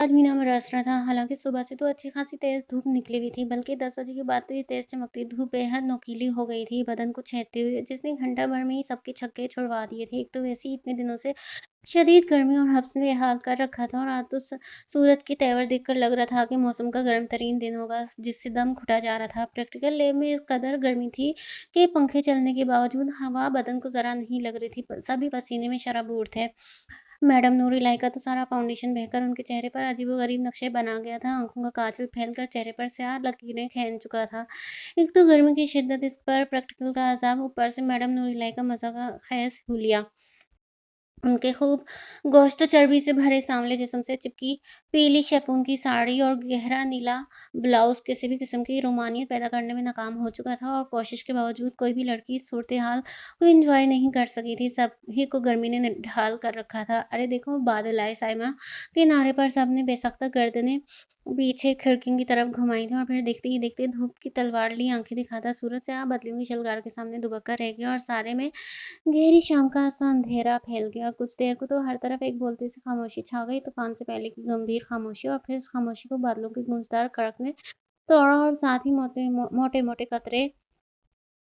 आज मीना में रस रहा था। हालांकि सुबह से तो अच्छी खासी तेज धूप निकली हुई थी, बल्कि 10 बजे के बाद तो ये तेज चमकती धूप बेहद नोकीली हो गई थी, बदन को छेदते हुए, जिसने घंटा भर में ही सबके छक्के छुड़वा दिए थे। एक तो वैसे ही इतने दिनों से शदीद गर्मी और हब्स ने हाल कर रखा था, और आज तो सूरज की तेवर देखकर लग रहा था कि मौसम का गर्म तरीन दिन होगा, जिससे दम घुटा जा रहा था। प्रैक्टिकल लैब में इस कदर गर्मी थी कि पंखे चलने के बावजूद हवा बदन को जरा नहीं लग रही थी। सभी पसीने में शराबूर थे। मैडम नूर इलाही का तो सारा फाउंडेशन बहकर उनके चेहरे पर अजीबोगरीब नक्शे बना गया था। आंखों का काजल फैलकर चेहरे पर स्याह लकीरें खींच चुका था। एक तो गर्मी की शिद्दत, इस पर प्रैक्टिकल का अजाब, ऊपर से मैडम नूर इलाही का मजा का खैस हुलिया। उनके खूब गोश्त चर्बी से भरे सांवले जिस्म से चिपकी पीली शेफून की साड़ी और गहरा नीला ब्लाउज किसी भी किस्म की रोमानियत पैदा करने में नाकाम हो चुका था, और कोशिश के बावजूद कोई भी लड़की इस सूरत हाल को एंजॉय नहीं कर सकी थी। सभी को गर्मी ने निढाल कर रखा था। अरे देखो, बादल आए साइमा किनारे पर। सबने बेसख्त गर्दनें पीछे खिड़कियों की तरफ घुमाई थी, और फिर देखते ही देखते धूप की तलवार ली आंखें दिखाता सूरज से आप बदलियों की शलगार के सामने दुबक्का रह गया, और सारे में गहरी शाम का सा अंधेरा फैल गया। कुछ देर को तो हर तरफ एक बोलती सी खामोशी छा गई, तूफान से पहले की गंभीर खामोशी, और फिर इस खामोशी को बादलों की गूंजदार कड़क ने तोड़ा, और साथ ही मोटे मोटे कतरे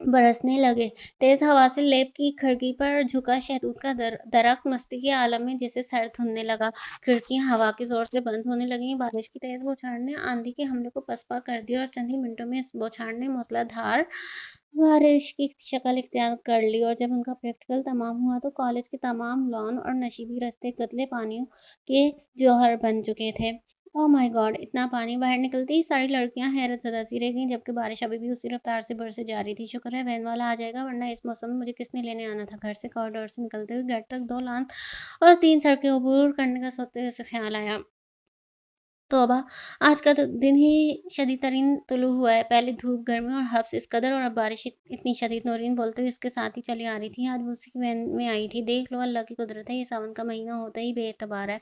बरसने लगे। तेज हवा से लेप की खिड़की पर झुका शहतूत का दरख्त मस्ती के आलम में जैसे सर धुनने लगा। खिड़कियां हवा के जोर से बंद होने लगी। बारिश की तेज बौछार ने आंधी के हमले को पसपा कर दिया, और चंद ही मिनटों में इस बौछार ने मूसलाधार बारिश की शक्ल इख्तियार कर ली। और जब उनका प्रैक्टिकल तमाम हुआ तो कॉलेज के तमाम लॉन और नशीबी रास्ते कतले पानियों के जौहर बन चुके थे। Oh my God! इतना पानी! बाहर निकलते ही सारी लड़कियां हैरत ज़दा सी रह गईं, जबकि बारिश अभी भी उसी रफ्तार से बरसे जा रही थी। शुक्र है वैन वाला आ जाएगा, वरना इस मौसम में मुझे किसने लेने आना था। घर से कॉरिडोर से निकलते हुए गेट तक 2 लान और 3 सड़कें अबूर करने का सोते से ख्याल आया। तौबा! आज का तो दिन ही शदीद तरीन तुलू हुआ है। पहले धूप, गर्मी और हब्स इस कदर, और अब बारिश इतनी शदीद। नौरीन बोलते हुए इसके साथ ही चली आ रही थी। आज वो उसी की वैन में आई थी। देख लो, अल्लाह की कुदरत है, ये सावन का महीना होता ही बेएतबार है।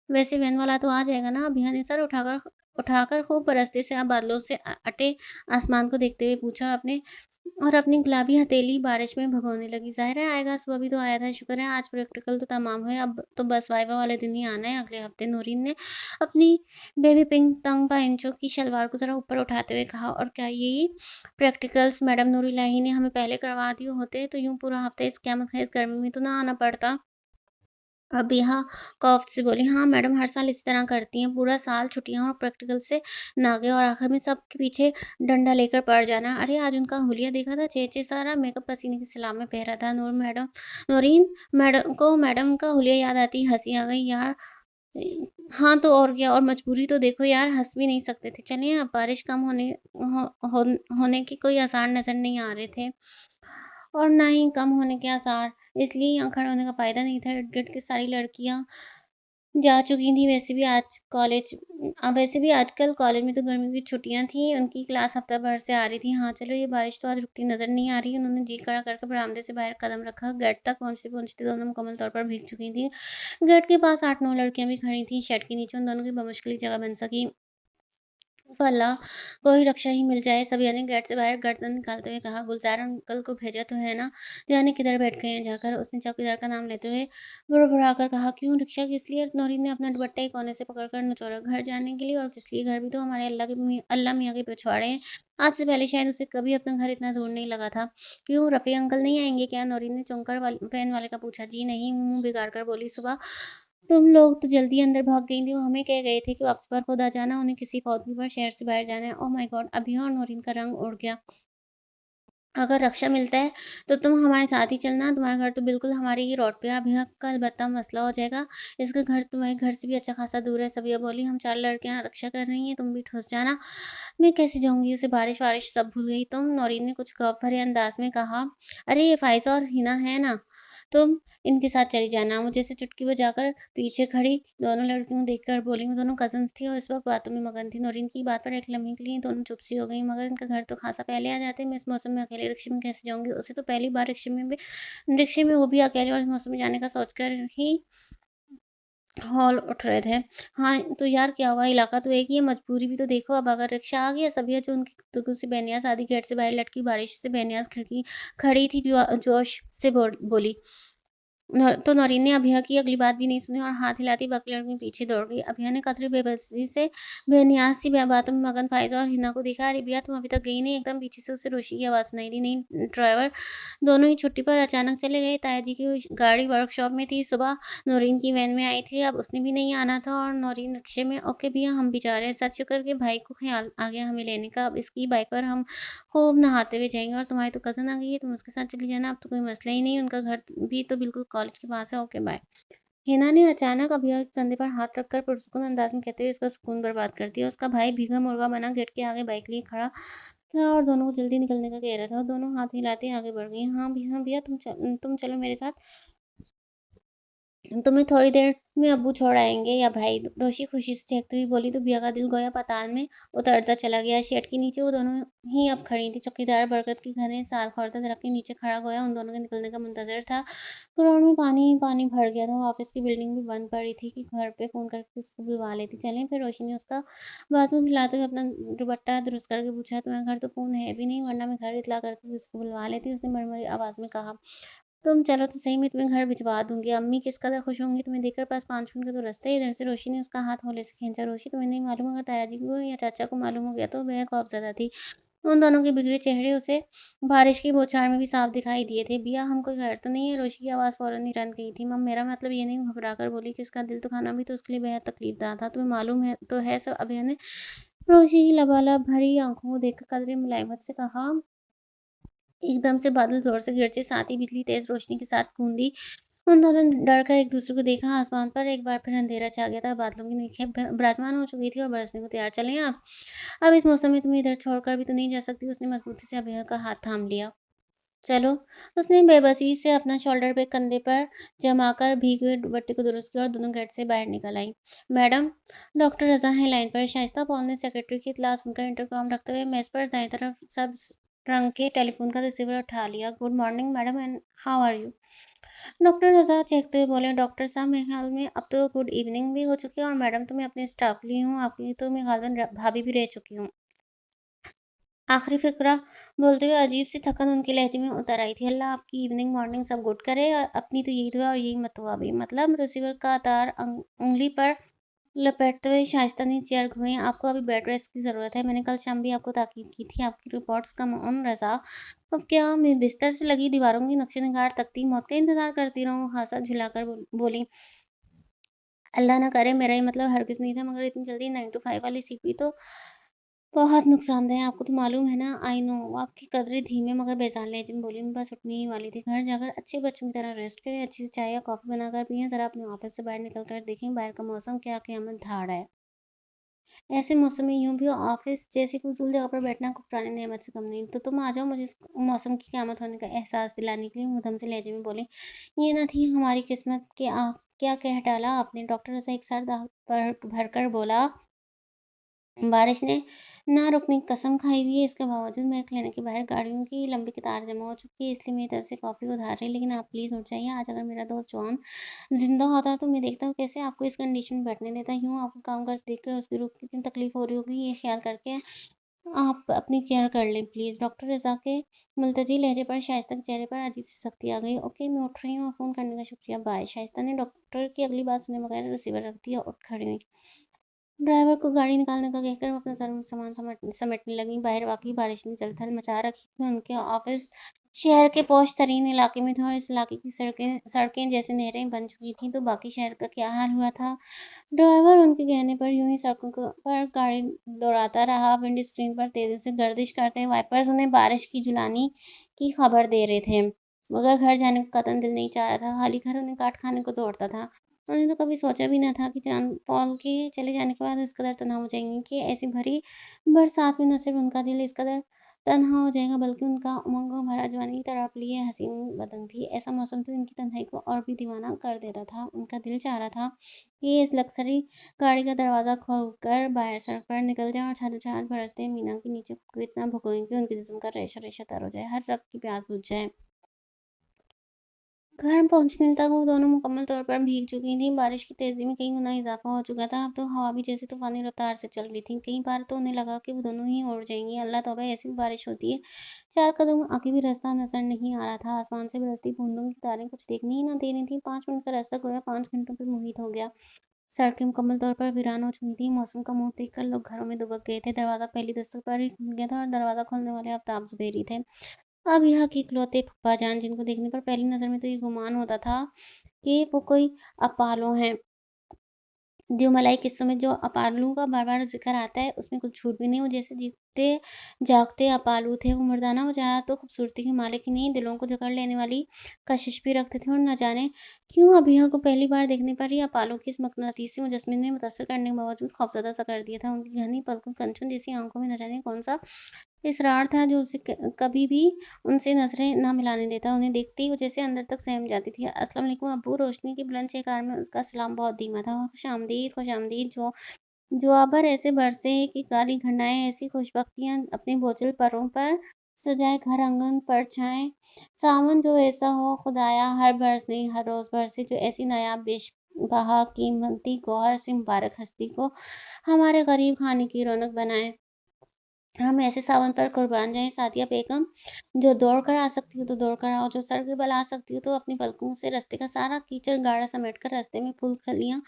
वैसे वैन वाला तो आ जाएगा ना? अभिया ने सर उठाकर उठाकर खूब बरसते से बादलों से अटे आसमान को देखते हुए पूछा, और अपनी गुलाबी हथेली बारिश में भगोने लगी। ज़ाहिर है आएगा, सुबह भी तो आया था। शुक्र है आज प्रैक्टिकल तो तमाम है, अब तो बस वाइवा वाले दिन ही आना है, अगले हफ्ते। नूरीन ने अपनी बेबी पिंक तंग पाइंचों की शलवार को ज़रा ऊपर उठाते हुए कहा, और क्या यही प्रैक्टिकल्स मैडम नूर इलाही ने हमें पहले करवा दिए होते तो यूँ पूरा हफ्ता इस क़यामत ख़ेज़ गर्मी में तो ना आना पड़ता। अब यहाँ कॉफ से बोली, हाँ मैडम, हर साल इसी तरह करती हैं, पूरा साल छुट्टियाँ और प्रैक्टिकल से नागे, और आखिर में सबके पीछे डंडा लेकर पड़ जाना। अरे आज उनका हुलिया देखा था, चेचे सारा मेकअप पसीने की सैलाब में बह रहा था। नूरीन मैडम को मैडम का हुलिया याद आती हंसी आ गई। यार हाँ, तो और क्या, और मजबूरी तो देखो यार, हंस भी नहीं सकते थे। चलिए, अब बारिश कम होने के कोई आसार नजर नहीं आ रहे थे, और ना ही कम होने के आसार। इसलिए यहाँ खड़े होने का फ़ायदा नहीं था। इर्द-गिर्द की सारी लड़कियाँ जा चुकी थीं। वैसे भी आजकल कॉलेज में तो गर्मियों की छुट्टियाँ थीं। उनकी क्लास हफ्ता भर से आ रही थी। हाँ, चलो ये बारिश तो आज रुकती नज़र नहीं आ रही। उन्होंने जी खड़ा करके बरामदे से बाहर कदम रखा। गेट तक पहुँचते-पहुँचते दोनों मुकम्मल तौर पर भीग चुकी थीं। गेट के पास 8-9 लड़कियाँ भी खड़ी थीं। शेड के नीचे उन दोनों की बमुश्किल ही जगह बन सकी। अल्लाह, कोई रक्षा ही मिल जाए। सबिया ने गेट से बाहर गर्दन निकालते हुए कहा, गुलजार अंकल को भेजा तो है ना? जाने किधर बैठ गए हैं जाकर। उसने चौकीदार का नाम लेते हुए बुड़बुड़ाकर कहा, क्यों, रिक्शा किस लिए? नौरीन ने अपना दुपट्टा एक कोने से पकड़कर निचोड़ा। घर जाने के लिए, और किस लिए? घर भी तो हमारे अल्लाह मियाँ के पिछवाड़े हैं। आज से पहले शायद उसे कभी अपना घर इतना दूर नहीं लगा था। क्यों, रफ़ी अंकल नहीं आएंगे क्या? नौरीन ने चौंकर वैन वाले का पूछा। जी नहीं, मुंह बिगाड़ कर बोली, सुबह तुम लोग तो जल्दी अंदर भाग गई थी। वो हमें कह गए थे कि वापस पर खुद आ जाना, उन्हें किसी फौतवी पर शहर से बाहर जाना है। Oh my God! अभिया और नौरीन का रंग उड़ गया। अगर रक्षा मिलता है तो तुम हमारे साथ ही चलना। तुम्हारा घर तो बिल्कुल हमारी ही रोड पे है। अभिया का अलबत्ता मसला हो जाएगा। इसका घर तुम्हारे घर से भी अच्छा खासा दूर है। सबिया बोली, हम 4 लड़कियां रक्षा कर रही हैं, तुम भी ठुस जाना। मैं कैसे जाऊंगी? उसे बारिश वारिश सब भूल गई तुम। नौरीन ने कुछ खौफ भरे अंदाज में कहा, अरे ये फाइजा और हिना है ना, तुम इनके साथ चली जाना। मुझे से चुटकी बजाकर पीछे खड़ी दोनों लड़कियों को देखकर बोली। वो दोनों कज़न्स थी, और इस वक्त बातों में मगन थी। नौरीन की बात पर एक लम्हे के लिए दोनों चुप सी हो गई। मगर इनका घर तो खासा पहले आ जाते। मैं इस मौसम में अकेले रिक्शे में कैसे जाऊंगी? उसे तो पहली बार रिक्शे में वो भी अकेले, और इस मौसम में जाने का सोचकर ही हौल उठ रहे थे। हाँ, तो यार क्या हुआ? इलाका तो एक ही है, मजबूरी भी तो देखो। अब अगर रिक्शा आ गया। सबिया जो उनकी गुफ्तगू से बेनियाज़ आधी गेट से बाहर लटकी बारिश से बेनियाज़ खिड़की खड़ी थी, जो जोश से बोली। तो नौरीन ने अभिया की अगली बात भी नहीं सुनी और हाथ हिलाती बाकी लड़कियां पीछे दौड़ गई। अभिया ने कतरी बेबसी से बेनियाज सी बातों में मगन फायजा और हिना को देखा। अरे भैया तुम अभी तक गई नहीं? एकदम पीछे से उसे रोशी की आवाज़ सुनाई दी। नहीं ड्राइवर, दोनों ही छुट्टी पर अचानक चले गए। ताया जी की गाड़ी वर्कशॉप में थी। सुबह नौरीन की वैन में आई थी, अब उसने भी नहीं आना था और नौरीन रिक्शे में। ओके भैया हम भी जा रहे हैं। सच शुक्र के भाई को ख्याल आ गया हमें लेने का। अब इसकी बाइक पर हम खूब नहाते हुए जाएँगे और तुम्हारी तो कज़न आ गई है, तुम उसके साथ चली जाना, अब तो कोई मसला ही नहीं है, उनका घर भी तो बिल्कुल कॉलेज के पास है, ओके बाय। हिना ने अचानक अभिया के कंधे पर हाथ रखकर पुरसुकून अंदाज में कहते हुए इसका सुकून बर्बाद कर दिया। उसका भाई भीगा मुर्गा बना गेट के आगे बाइक लिए खड़ा था और दोनों को जल्दी निकलने का कह रहा था और दोनों हाथ हिलाते आगे बढ़ गई। हाँ भैया तुम चलो मेरे साथ, तुम्हें थोड़ी देर में अब्बू छोड़ आएंगे या भाई? रोशी खुशी से चहकती हुई बोली तो बिया का दिल गोया पाताल में उतरता चला गया। शेड के नीचे वो दोनों ही अब खड़ी थी। चौकीदार बरगद के घने साल खोलता दरख्त के नीचे खड़ा गोया उन दोनों के निकलने का मुंतजर था। ग्राउंड में पानी ही पानी भर गया था। ऑफिस की बिल्डिंग भी बंद पड़ी थी कि घर पे फोन करके उसको बुलवा लेती। चलें? फिर रोशी ने उसका बाजू हिलाते हुए अपना दुपट्टा दुरुस्त करके पूछा, तुम्हारे घर तो फोन है भी नहीं, वरना मैं घर इतला करके उसको बुलवा लेती। उसने मरमरी आवाज में कहा। तुम चलो तो सही, मैं तुम्हें घर भिजवा दूंगी। अम्मी किस कदर खुश होंगी तुम्हें देखकर। पास 5 मिनट का तो रास्ता है। इधर से रोशी ने उसका हाथ होले से खींचा। रोशी तुम्हें नहीं मालूम, अगर ताया जी को या चाचा को मालूम हो गया तो बेहद खौफजदा थी। उन दोनों के बिगड़े चेहरे उसे बारिश की बौछार में भी साफ दिखाई दिए थे। बिया हम कोई घर तो नहीं है? रोशी की आवाज़ फौरन ही रन गई थी। मम मेरा मतलब ये नहीं, घबरा कर बोली कि इसका दिल तो खाना भी तो उसके लिए बेहद तकलीफदा था। तुम्हें मालूम है तो है सब। अभिया ने रोशी की लबालब भरी आंखों को देखकर कदरे मुलायमत से कहा। एकदम से बादल जोर से गरजे, साथ ही बिजली तेज रोशनी के साथ गूंजी। उन दोनों ने डर कर एक दूसरे को देखा। आसमान पर एक बार फिर अंधेरा छा गया था। बादलों की नोखें विराजमान हो चुकी थी और बरसने को तैयार। चलें आप? अब इस मौसम में तुम्हें इधर छोड़कर भी तो नहीं जा सकती। उसने मजबूती से अभय का हाथ थाम लिया। चलो। उसने बेबसी से अपना शोल्डर पे कंधे पर जमाकर भीगे हुए दुपट्टे को दुरुस्त किया और दोनों गेट से बाहर निकल आई। मैडम, डॉक्टर रजा है लाइन पर। शाइस्ता पॉल ने सेक्रेटरी की इतला सुनकर इंटरकॉम रखते हुए मेज पर दाएं तरफ सब रंग के टेलीफोन का रिसीवर उठा लिया। Good morning madam and how are you? Doctor Raza चेखते हुए बोले, डॉक्टर साहब मेरे ख्याल में अब तो गुड इवनिंग भी हो चुकी है और मैडम तो मैं अपने स्टाफ ली हूँ, आपकी तो मैं गालबन भाभी भी रह चुकी हूँ। आखिरी फिक्रा बोलते हुए अजीब सी थकन उनके लहजे में उतर आई थी। अल्लाह आपकी इवनिंग मॉर्निंग सब गुड करे और अपनी तो यही दुआ और यही मतवा भी। मतलब रिसीवर का तार उंगली पर लपेटते हुए शाइस्ता ने चेयर घुमाई। आपको अभी बेड रेस्ट की ज़रूरत है। मैंने कल शाम भी आपको ताकीद की थी। आपकी रिपोर्ट्स कम ऑन रज़ा। अब क्या मैं बिस्तर से लगी दीवारों की नक्शे नगार तकती मौत का इंतज़ार करती रहूँ? हासा झुलाकर बोली। अल्लाह ना करे, मेरा ये मतलब हरगिज़ नहीं था, मगर इतनी जल्दी 9 टू 5 वाली सीपी तो बहुत नुकसानदेह है। आपको तो मालूम है ना। I know. वो आपकी कदरें धीमे मगर बेजार लहजे में बोली। मैं बस उठने ही वाली थी। घर जाकर अच्छे बच्चों की तरह रेस्ट करें, अच्छी से चाय या कॉफ़ी बनाकर पिएँ, ज़रा अपने ऑफिस से बाहर निकल कर देखें बाहर का मौसम क्या क़यामत धाड़ है। ऐसे मौसम में यूँ भी ऑफिस जैसी फुज़ूल जगह पर बैठना कुफरानी नेमत से कम नहीं। तो तुम आ जाओ मुझे इस मौसम की क़यामत होने का एहसास दिलाने के लिए। मुँह से लहजे में बोली। ये ना थी हमारी किस्मत कि क्या कह डाला आपने? डॉक्टर ऐसा एक सर पर भरकर बोला। बारिश ने ना रुकने की कसम खाई हुई है, इसके बावजूद मेरे क्लिनिक के बाहर गाड़ियों की लंबी कतार जमा हो चुकी है, इसलिए मेरी तरफ से कॉफ़ी उधार है। लेकिन आप प्लीज़ उठ जाइए। आज अगर मेरा दोस्त जॉन ज़िंदा होता तो मैं देखता हूँ कैसे आपको इस कंडीशन में बैठने देता। यूँ आपको काम करते देख कर उसकी रूह को कितनी तकलीफ़ हो रही होगी, ये ख़्याल करके आप अपनी केयर कर लें प्लीज़। डॉक्टर रज़ा के मुल्तजी लहजे पर शाइस्ता के चेहरे पर अजीब सी सख्ती आ गई। ओके मैं उठ रही हूँ, फ़ोन करने का शुक्रिया, बाय। शाइस्ता ने डॉक्टर की अगली बात सुने बगैर रिसीवर रख दिया और उठ खड़ी हुई। ड्राइवर को गाड़ी निकालने का कहकर वो अपना सारा सामान समेटने लगी। बाहर वाकई बारिश ने जलथल मचा रखी थी। उनके ऑफिस शहर के पॉश तरीन इलाके में था और इस इलाके की सड़कें सड़कें जैसे नहरें बन चुकी थी। तो बाकी शहर का क्या हाल हुआ था? ड्राइवर उनके कहने पर यूं ही सड़कों पर गाड़ी दौड़ाता रहा। विंड स्क्रीन पर तेजी से गर्दिश करते वाइपर्स उन्हें बारिश की जुलानी की खबर दे रहे थे। मगर घर जाने को कतई दिल नहीं चाह रहा था। खाली घर उन्हें काट खाने को दौड़ता था। उन्होंने तो कभी सोचा भी ना था कि जान पॉल के चले जाने के बाद इस कदर तन्हा हो जाएँगी कि ऐसी भरी बरसात में न सिर्फ़ उनका दिल इस कदर तन्हा हो जाएगा, बल्कि उनका उमंगों भरा जवानी तड़प लिए हसीन बदन भी। ऐसा मौसम तो इनकी तन्हाई को और भी दीवाना कर देता था। उनका दिल चाह रहा था कि ये इस लक्ज़री गाड़ी का दरवाज़ा खोलकर बाहर सड़क पर निकल जाएँ और छाते-छात बरसते मीना के नीचे खुद को इतना भगोएँ कि उनके जिस्म का रेशा-रेशा तर हो जाए, हर रग की प्यास बुझ जाए। घर पहुँचने तक वो दोनों मुकम्मल तौर पर भीग चुकी थीं। बारिश की तेज़ी में कई गुना इज़ाफ़ा हो चुका था। अब तो हवा भी जैसे तूफ़ानी रफ़्तार से चल रही थी। कई बार तो उन्हें लगा कि वो दोनों ही उड़ जाएँगी। अल्लाह तौबा! ऐसी भी बारिश होती है। 4 कदम आगे भी रास्ता नज़र नहीं आ रहा था। आसमान से बरसती बूँदों की तारें कुछ देखने ही न दे रही थीं। 5 मिनट का रास्ता गोया 5 घंटों पे मुहित हो गया। सड़कें मुकम्मल तौर पर वीरान हो चुकी थीं। मौसम का मुँह देखकर लोग घरों में दुबक गए थे। दरवाज़ा पहली दस्तक पर ही खुल गया था और दरवाज़ा खोलने वाले आफ़ताब ज़ुबैरी थे। अब यहाँ के इकलौते फूफाजान जिनको देखने पर पहली नज़र में तो ये गुमान होता था कि वो कोई अपालो हैं। दियोमलाई किस्सों में जो अपालुओं का बार-बार ज़िक्र आता है, उसमें कुछ झूठ भी नहीं। वो जैसे जीते जागते अपालू थे। वो मर्दाना वज़ाहत तो खूबसूरती के मालिक ही नहीं, दिलों को जकड़ लेने वाली कशिश भी रखते थे और न जाने क्यों अबिहा को पहली बार देखने पर ही अपालू की इस मक़नातीसी मुजस्समे ने मुतासिर करने के बावजूद खौफ़ज़दा-सा कर दिया था। उनकी घनी पलकों, कंचन जैसी आँखों में न जाने कौन-सा इसरार था जो उसे कभी भी उनसे नज़रें ना मिलाने देता। उन्हें देखते ही वो जैसे अंदर तक सहम जाती थी। अस्सलाम वालेकुम अब्बू। रोशनी की बुलंद चहकार में उसका सलाम बहुत धीमा था। खुशामदीद, खुशामदीद। जो ऐसे बरसे कि काली घटनाएँ ऐसी खुशबख्तियाँ अपने बोझिल परों पर सजाए घर आँगन पर छाएँ। सावन जो ऐसा हो खुदाया हर बरस नहीं हर रोज़ बरसे जो ऐसी नायाब बेशबहा कीमती गौहर से मुबारक हस्ती को हमारे गरीब खाने की रौनक बनाए। हम ऐसे सावन पर कुर्बान जाएँ सादिया बेगम, जो दौड़ कर आ सकती हो तो दौड़ कर आओ, जो सर के बल आ सकती हो तो अपनी पलकों से रास्ते का सारा कीचड़ गाढ़ा समेट कर रास्ते में फूल कलियाँ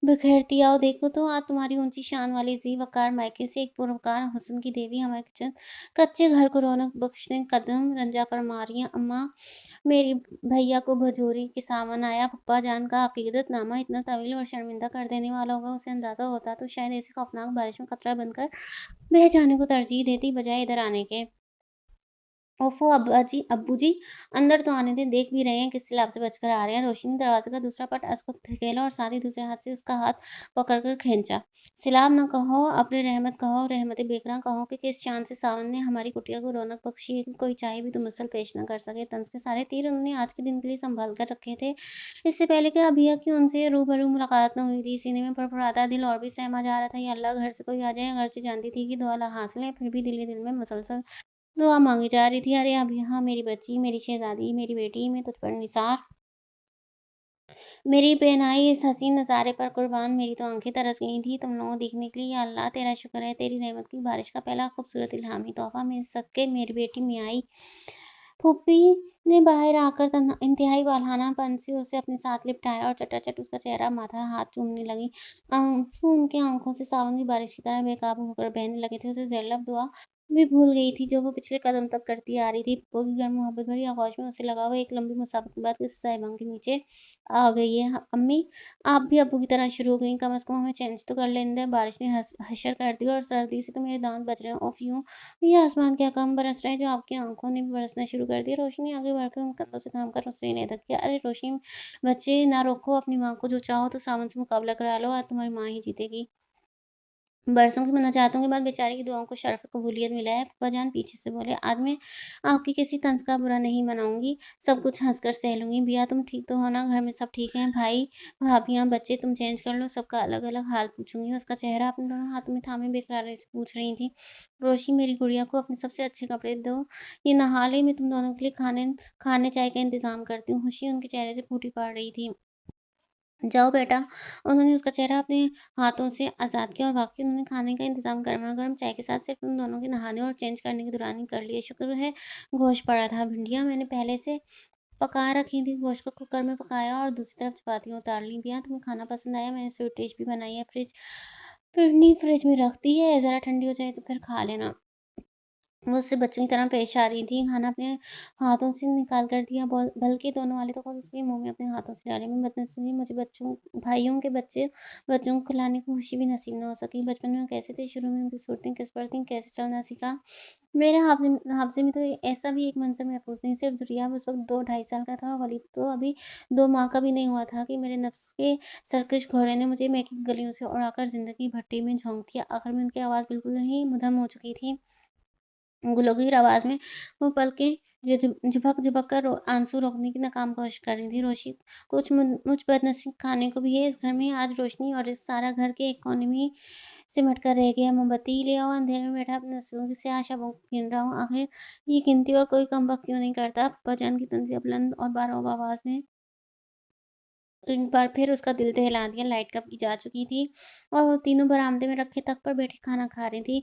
बिखेरती आओ। देखो तो आज तुम्हारी ऊँची शान वाली ज़ी वक़ार मायके से एक पुरवकार हुस्न की देवी हमारे कच्चे घर को रौनक बख्शने कदम रंजा फरमा रही हैं। अम्मा मेरी भैया को भजोरी के सावन आया। पप्पा जान का अकीदतनामा इतना तवील और शर्मिंदा कर देने वाला होगा, उसे अंदाज़ा होता तो शायद ऐसी खौफनाक बारिश में कतरा बनकर बह जाने को तरजीह देती बजाए इधर आने के। ओफ़ो अब्बू जी अंदर तो आने दें, देख भी रहे हैं किस सैलाब से बचकर आ रहे हैं। रोशनी ने दरवाज़े का दूसरा पट को धकेला और साथ ही दूसरे हाथ से उसका हाथ पकड़कर खींचा। सैलाब ना कहो, अपने रहमत कहो, रहमत बेकरां कहो कि किस शान से सावन ने हमारी कुटिया को रौनक बख्शी है कि कोई चाहे भी तो मुसल पेश ना कर सके। तंज के सारे तीर उन्होंने आज के दिन के लिए सँभाल कर रखे थे। इससे पहले कि अबिया की उनसे रूबरू मुलाकात न हुई थी। सीने में फड़फड़ाता दिल और भी सहमा जा रहा था। या अल्लाह घर से कोई आ जाए, अगरचे जानती थी कि दुआ हासिल है, फिर भी दिल ही दिल में मुसलसल दुआ माँगी जा रही थी। अरे अब यहाँ मेरी बच्ची, मेरी शहज़ादी, मेरी बेटी, मैं तुझ पर निसार, मेरी बेनहाई इस हसीन नज़ारे पर कुर्बान, मेरी तो आँखें तरस गई थी तुम लोगों को देखने के लिए। या अल्लाह तेरा शुक्र है, तेरी रहमत की बारिश का पहला खूबसूरत इल्हामी तोहफ़ा मेरे सदके मेरी बेटी में आई। फूफी ने बाहर आकर इंतहाई वालहानापन से उसे अपने साथ लिपटाया और चटाचट उसका चेहरा, माथा, हाथ चूमने लगी। आँसू उनकी आँखों से सावन की बारिश की तरह बेकाबू होकर बहने लगे थे। उसे ज़ेरलब दुआ भी भूल गई थी जो वो पिछले कदम तक करती आ रही थी। वो की गर्म मोहब्बत भरी आगोश में उसे लगा वो एक लंबी मुसाफत के बाद किसी साहिबान के नीचे आ गई है। अम्मी आप भी अब्बू की तरह शुरू हो गई, कम से कम हमें चेंज तो कर लेने दें। बारिश ने हशर कर दी और सर्दी से तो मेरे दांत बज रहे हैं। उफ़ यूँ ये आसमान क्या कम बरस रहा है जो आपकी आँखों ने भी बरसना शुरू कर दिया। रोशनी आगे बढ़कर उन कंधों से थाम कर उससे इन्हें किया। अरे रोशनी बच्चे ना रोको अपनी माँ को, जो चाहो तो सावन से मुकाबला करा लो, आज तुम्हारी माँ ही जीतेगी। बरसों की मुनाजातों के बाद बेचारे की दुआओं को शरफ़ कबूलियत मिला है। फूफाजान पीछे से बोले, आज मैं आपकी किसी तंज़ का बुरा नहीं मनाऊँगी, सब कुछ हँस कर सह लूँगी। भैया तुम ठीक तो हो ना? घर में सब ठीक हैं? भाई, भाभियाँ, बच्चे तुम चेंज कर लो, सबका अलग-अलग हाल पूछूँगी। उसका चेहरा अपने दोनों हाथों में थामे बेकरारी से पूछ रही थी। रोशनी मेरी गुड़िया को अपने सबसे अच्छे कपड़े दो, ये नहा ले, मैं तुम दोनों के लिए खाने चाय का इंतज़ाम करती हूँ। खुशी उनके चेहरे से फूटी पड़ रही थी। जाओ बेटा, उन्होंने उसका चेहरा अपने हाथों से आज़ाद किया और वाक़ई उन्होंने खाने का इंतज़ाम गरमा-गरम चाय के साथ सिर्फ़ उन दोनों के नहाने और चेंज करने के दौरान ही कर लिया। शुक्र है गोश्त पड़ा था। भिंडियाँ मैंने पहले से पका रखी थी, गोश्त को कुकर में पकाया और दूसरी तरफ चपातियाँ उतार लीं। भैया तुम्हें खाना पसंद आया? मैंने स्वीट डिश भी बनाई है, फ्रिज में रख दी है, ज़रा ठंडी हो जाए तो फिर खा लेना। वो उससे बच्चों की तरह पेश आ रही थी। खाना अपने हाथों से निकाल कर दिया, बल्कि दोनों वाले तो खुद उसके मुँह में अपने हाथों से डाले। मैं बदनसीबी मुझे भाइयों के बच्चों को खिलाने की खुशी भी नसीब न हो सकी। बचपन में वो कैसे थे, शुरू में उनकी सूरतें किस पर थीं, कैसे चलना सीखा। मेरे हाफ़्ज़े में तो ऐसा भी एक मंज़र महफ़ूज़ नहीं। सिर्फ़ ज़ुरिया उस वक़्त 2 ढाई साल का था और वलीद तो अभी 2 माह का भी नहीं हुआ था कि मेरे नफ़्स के सरकश घोड़े ने मुझे मैकी की गलियों से उड़ाकर ज़िंदगी भट्टी में झोंक दिया। आखिर में उनकी आवाज़ बिल्कुल ही मद्धम हो चुकी थी। गुलगुली आवाज़ में वो पलकें झपक-झपक कर आंसू रोकने की नाकाम कोशिश कर रही थी। रोशी कुछ मुझ बदनसीब खाने को भी है इस घर में। आज रोशनी और इस सारा घर के एक कोने में ही सिमट कर रह गया। मोमबत्ती ले आओ, अंधेरे में बैठा अपने नस्लों की स्याह शबों को गिन रहा हूँ। आखिर ये गिनती और कोई कम वक़्त क्यों नहीं करता? अब्बाजान की तंज़िया बुलंद और बारअब आवाज़ ने एक बार फिर उसका दिल दहला दिया, लाइट कब की जा चुकी थी और वो तीनों बरामदे में रखे तख्त पर बैठी खाना खा रही थी।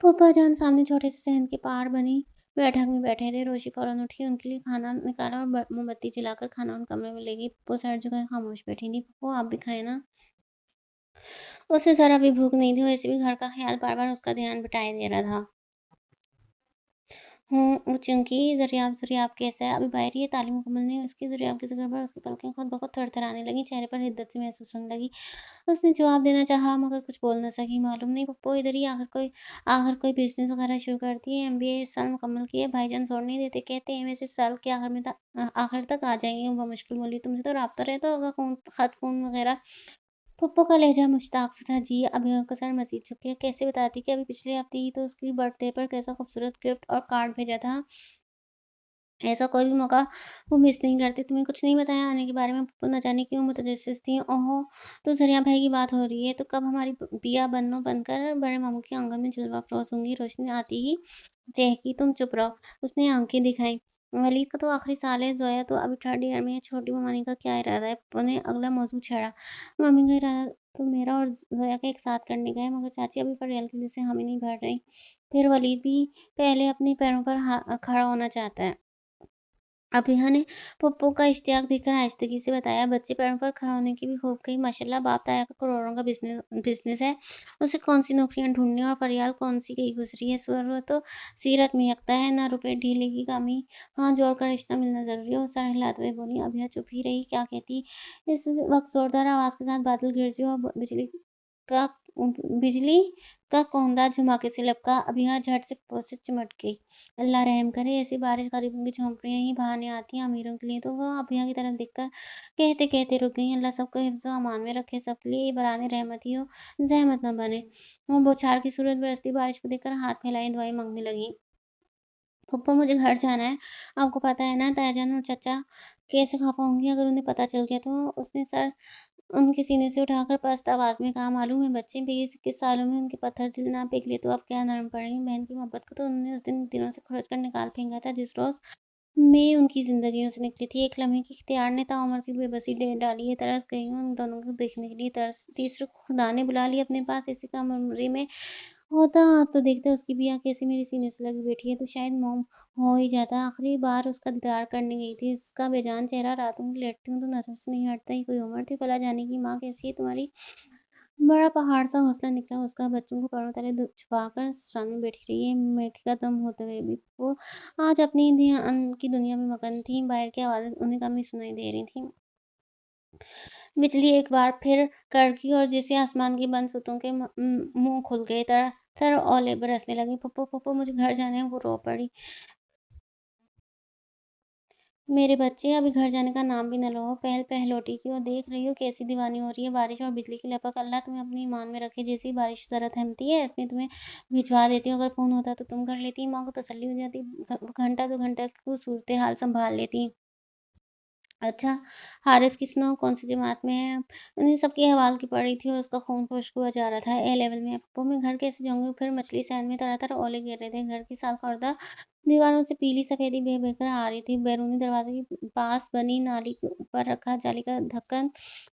फूफा जान सामने छोटे से सहन के पार बनी बैठक में बैठे थे। रोशी फौरन उठी, उनके लिए खाना निकाला और मोमबत्ती जलाकर खाना उन कमरे में ले गई। पप्पू सर झुकाए खामोश बैठी थी। पप्पू आप भी खाए ना। उसे जरा भी भूख नहीं थी, वैसे भी घर का ख्याल बार बार उसका ध्यान बटाए दे रहा था। वो चूँकि ज़रियाब कैसा है? अभी बाहर ही है, तालीम मुकम्मल नहीं हुई उसकी। ज़रियाब की जगह पर उसकी पलकें खुद ब खुद थरथराने लगीं, चेहरे पर हिद्दत सी महसूस होने लगी। उसने जवाब देना चाहा मगर कुछ बोल न सकी। मालूम नहीं पप्पू इधर ही आखिर कोई बिज़नेस वग़ैरह शुरू करती है। एमबीए इस साल मुकम्मल की है, भाईजान छोड़ नहीं देते, कहते हैं वैसे साल के आखिर तक आ जाएँगे। वो बमुश्किल बोली, तुमसे तो राब्ता रहता होगा ख़त-फ़ोन वग़ैरह? पप्पू का लहज़ा मुश्ताक सा था। जी, अभी का सर मज़ीद झुक गया। कैसे बताती कि अभी पिछले हफ़्ते ही तो उसकी बर्थडे पर कैसा खूबसूरत गिफ्ट और कार्ड भेजा था। ऐसा कोई भी मौका वो मिस नहीं करती। तुम्हें कुछ नहीं बताया आने के बारे में? पप्पू न जाने क्यों मुतजस्सिस थी। ओहो! तो ज़रिया भाई की बात हो रही है, तो कब हमारी बिया बन्नो बनकर बड़े मामू के आँगन में जलवा परोसूँगी। रोशनी आती ही चहकी, तुम चुप रहो। उसने आँखें दिखाई। वलीद का तो आखिरी साल है, ज़ोया तो अभी थर्ड ईयर में है। छोटी ममानी का क्या इरादा है? पप्पू ने अगला मौज़ू छेड़ा। मम्मी का इरादा तो मेरा और ज़ोया का एक साथ करने का है, मगर चाची अभी फरियाल के लिए से हामी नहीं भर रही। फिर वलीद भी पहले अपने पैरों पर खड़ा होना चाहता है। अभिया ने पप्पू का इश्तियाक देखकर आहिस्तगी से बताया, बच्चे पैरों पर खड़ा होने की भी खूब कही। माशाल्लाह, बाप ताया का करोड़ों का बिज़नेस है। उसे कौन-सी नौकरियाँ ढूँढनी और फरियाल कौन-सी गई गुज़री है। सूरत तो सीरत में यकता है, ना रुपए ढीले की कमी। हाँ, जोड़ का रिश्ता मिलना ज़रूरी है। वो सर हिलाते हुए बोली। अभिया चुप ही रही, क्या कहती। इस वक़्त ज़ोरदार आवाज़ के साथ बादल गरजे और का बिजली का कौंधा झुमाके से लपका। अभिया झट से पप्पू से चिमट गई। अल्लाह रहम करे, ऐसी बारिश गरीबों की झोंपड़ियाँ ही बहाने आती हैं अमीरों के लिए। तो वो अभिया की तरफ देखकर कहते-कहते रुक गईं। अल्लाह सबको हिफ्ज़-ओ अमान में रखे, सबके लिए ये बराने रहमत ही हो, ज़हमत न बने। वो बौछार की सूरत बरसती बारिश को देखकर हाथ फैलाए दुआएँ माँगने लगीं। फूफा मुझे घर जाना है। आपको पता है ना तायाजान और चाचा कैसे खफ़ा होंगे अगर उन्हें पता चल गया तो। उसने सर उनके सीने से उठाकर पस्त आवाज़ में कहा, मालूम है बच्चे 20-21 सालों में उनके पत्थर दिल ना पिघले तो अब क्या नरम पड़ेंगे। बहन की मोहब्बत को तो उन्होंने उस दिनों से खरोच कर निकाल फेंका था जिस रोज़ मैं उनकी ज़िंदगियों से निकली थी। एक लम्हे के इख्तियार ने ताउम्र की बेबसी दे डाली है। तरस गई हूँ उन दोनों को देखने के लिए। तीसरे को खुदा ने बुला लिया अपने पास। इसी कम उम्री में होता तो देखते उसकी भी आँख कैसे मेरे सीने से लगी बैठी है, तो शायद मोम हो ही जाता। आखिरी बार उसका दीदार करने गई थी। इसका बेजान चेहरा रातों में लेटती हूँ तो नज़र से नहीं हटता। ये कोई उम्र थी भला जाने की। माँ कैसी है तुम्हारी? बड़ा पहाड़ सा हौसला निकला उसका। बच्चों को पैरों तले छुपाकर ससुराल में बैठी रही है, मिनट का दम होते हुए भी। वो आज अपनी ध्यान की दुनिया में मगन थी। बाहर की आवाज़ें उन्हें कम ही सुनाई दे रही थीं। बिजली एक बार फिर कड़की और जैसे आसमान की बंद सुतों के मुंह खुल गए। तर ओले बरसने लगे। पप्पू पप्पू मुझे घर जाना है। वो रो पड़ी। मेरे बच्चे अभी घर जाने का नाम भी न लो। पहल पहलौठी की ओर देख रही हो कैसी दीवानी हो रही है। बारिश और बिजली की लपक। अल्लाह तुम्हें अपनी ईमान में रखे। जैसी बारिश ज़रा थमती है मैं तुम्हें भिजवा देती हूँ। अगर फ़ोन होता तो तुम कर लेती। माँ को तसल्ली हो जाती। घंटा 2 घंटा को सूरत हाल संभाल लेती। अच्छा, हारिस की सुनाओ कौन-सी जमात में है अब? उन्हें सबके अहवाल की पड़ी थी और उसका खून खुश्क हुआ जा रहा था। ए लेवल में है। पप्पू मैं घर कैसे जाऊँगी? फिर मछली शहर में तरह-तरह ओले गिर रहे थे। घर की साल-खुर्दा दीवारों से पीली सफ़ेदी बह-बह कर आ रही थी। बैरूनी दरवाज़े के पास बनी नाली के ऊपर रखा जाली का ढक्कन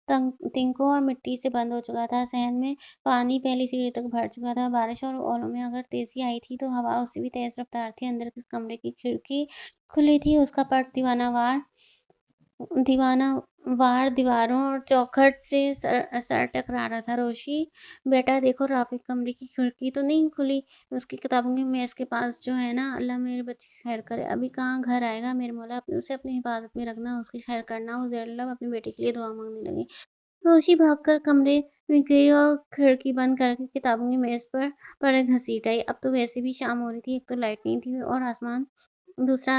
तिनकों और मिट्टी से बंद हो चुका था। सहन में पानी पहली सीढ़ी तक भर चुका था। बारिश और ओलों में अगर तेज़ी आई थी तो हवा उससे भी तेज़ रफ़्तार थी। अंदर के कमरे की खिड़की खुली थी। उसका पर्द दीवानावार दीवारों और चौखट से सर सर टकरा रहा था। रोशी बेटा देखो राफ़िक कमरे की खिड़की तो नहीं खुली। उसकी किताबों की मेज़ के पास जो है ना, अल्लाह मेरे बच्चे की खैर करे। अभी कहाँ घर आएगा मेरे मौला, उसे अपनी हिफाज़त में रखना, उसकी खैर करना। वो ज़ेल्ला अपनी बेटी के लिए दुआ माँगने लगी। रोशी भागकर कमरे में गई और खिड़की बंद करके किताबों की मेज़ पर एक घसीट आई। अब तो वैसे भी शाम हो रही थी। एक तो लाइट नहीं थी और आसमान दूसरा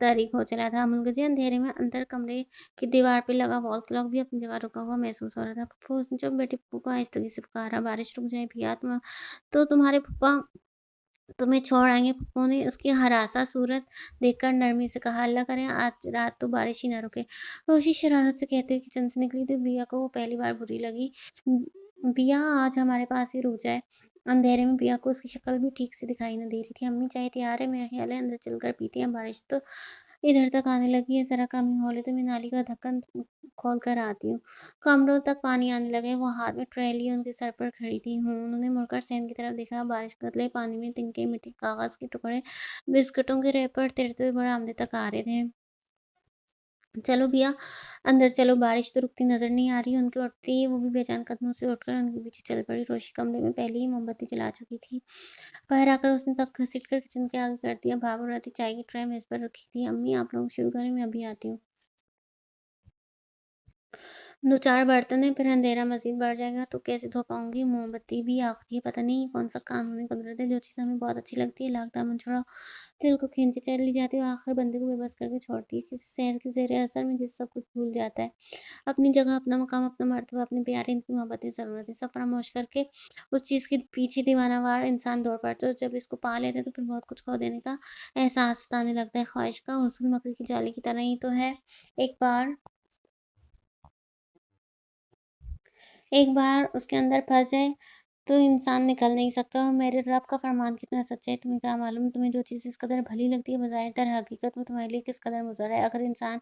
तारीख हो चला था। मुलगजी अंधेरे में अंदर कमरे की दीवार पे लगा वॉल क्लॉक भी अपनी जगह रुका हुआ महसूस हो रहा था। पप्पू उसने चुप बैठी पप्पू को आहिस्तगी से पुकारा, बारिश रुक जाए भैया तो तुम्हारे पप्पा तुम्हें छोड़ आएँगे। पप्पू ने उसकी हरासा सूरत देखकर नरमी से कहा, अल्लाह करे आज रात तो बारिश ही ना रुके। रोशी शरारत से कहते हुए किचन से निकली तो बिया को वो पहली बार बुरी लगी। बिया आज हमारे पास ही रुक जाए। अंधेरे में बिया को उसकी शक्ल भी ठीक से दिखाई न दे रही थी। अम्मी चाय तैयार है, मेरा ख्याल है अंदर चलकर पीते हैं। बारिश तो इधर तक आने लगी है, ज़रा कम ही हौले तो मैं नाली का ढक्कन खोल कर आती हूँ। कमरों तक पानी आने लगा है, वो हाथ में ट्रे लिए उनके सर पर खड़ी थी हूँ। उन्होंने मुड़कर सेन की तरफ देखा, बारिश के कतले पानी में तिनके मिट्टी, कागज़ के टुकड़े, बिस्कुटों के रैपर तैरते हुए बरामदे तक आ रहे थे। चलो भैया, अंदर चलो, बारिश तो रुकती नज़र नहीं आ रही। उनके उठते ही वो भी बेजान कदमों से उठकर उनके पीछे चल पड़ी। रोशनी कमरे में पहले ही मोमबत्ती जला चुकी थी। बाहर आकर उसने तख्त घसीट कर किचन के आगे कर दिया। भाप हो रही थी, चाय की ट्रे मेज़ पर रखी थी। "अम्मी, आप लोग शुरू करें, मैं अभी आती हूँ।" 2-4 बर्तन हैं, फिर अंधेरा मज़ीद बढ़ जाएगा तो कैसे धो पाऊँगी? मोमबत्ती भी आखिरी है, पता नहीं कौन-सा कानूनी कुदरत है, जो चीज़ हमें बहुत अच्छी लगती है, लाख दामन छुड़ाओ, दिल को खींचे चली जाती है और आखिर बंदे को बेबस करके छोड़ती है। किसी शहर के ज़ेर असर में जिसे सब कुछ भूल जाता है। अपनी जगह, अपना मकाम, अपना मर्तबा, अपने प्यारे, इनकी मोहब्बतें ज़रूरत है। सब फरामोश करके उस चीज़ के पीछे दीवानावार इंसान दौड़ पड़ता है और जब इसको पा लेते हैं तो फिर बहुत कुछ खो देने का एहसास सताने लगता है। ख्वाहिश का हुस्न मकड़ी की जाली की तरह ही तो है। एक बार एक बार उसके अंदर फँस जाए तो इंसान निकल नहीं सकता। और मेरे रब का फरमान कितना सच्चा है, तुम्हें क्या मालूम? तुम्हें जो चीज़ इस कदर भली लगती है बज़ाहिर दर हकीकत वो तुम्हारे लिए किस कदर मुज़र है। अगर इंसान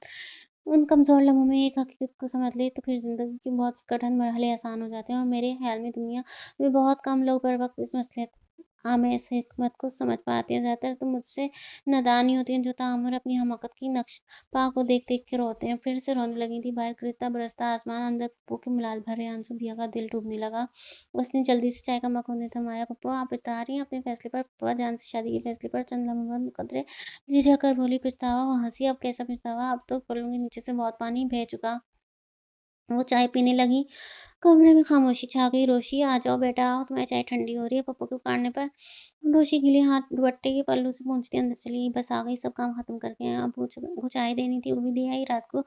उन कमज़ोर लम्हों में एक हकीकत को समझ ले तो फिर ज़िंदगी के बहुत से कठिन मरहले आसान हो जाते हैं। और मेरे ख़्याल में दुनिया में बहुत कम लोग बर वक़्त इस मसले आम इस हिकमत को समझ पाते हैं। ज़्यादातर तो मुझसे नादान ही होती हैं जो ताउम्र अपनी हमाकत की नक्श पा को देख-देख के रोते हैं। फिर से रोने लगी थी। बाहर गिरता बरसता आसमान, अंदर पप्पू के मलाल भरे आंसू, पिया का दिल डूबने लगा। उसने जल्दी से चाय का मग उन्हें थमाया। "पप्पू, आप बता रही हैं अपने फैसले पर?" पप्पू जान से शादी के फैसले पर चंद लम्हों बाद मुकद्दरे झिझक कर बोली, "पछतावा?" वो हँसी। "अब कैसा पछतावा? अब तो पलकों के नीचे से बहुत पानी बह चुका।" वो चाय पीने लगी। कमरे में खामोशी छा गई। "रोशी, आ जाओ बेटा, आओ, तुम्हारी चाय ठंडी हो रही है।" पप्पू के पुकारने पर रोशी के लिए हाथ दुपट्टे के पल्लू से पोंछती अंदर चली गई। "बस आ गई, सब काम खत्म करके। अब वो चाय देनी थी, वो भी दे आई। रात को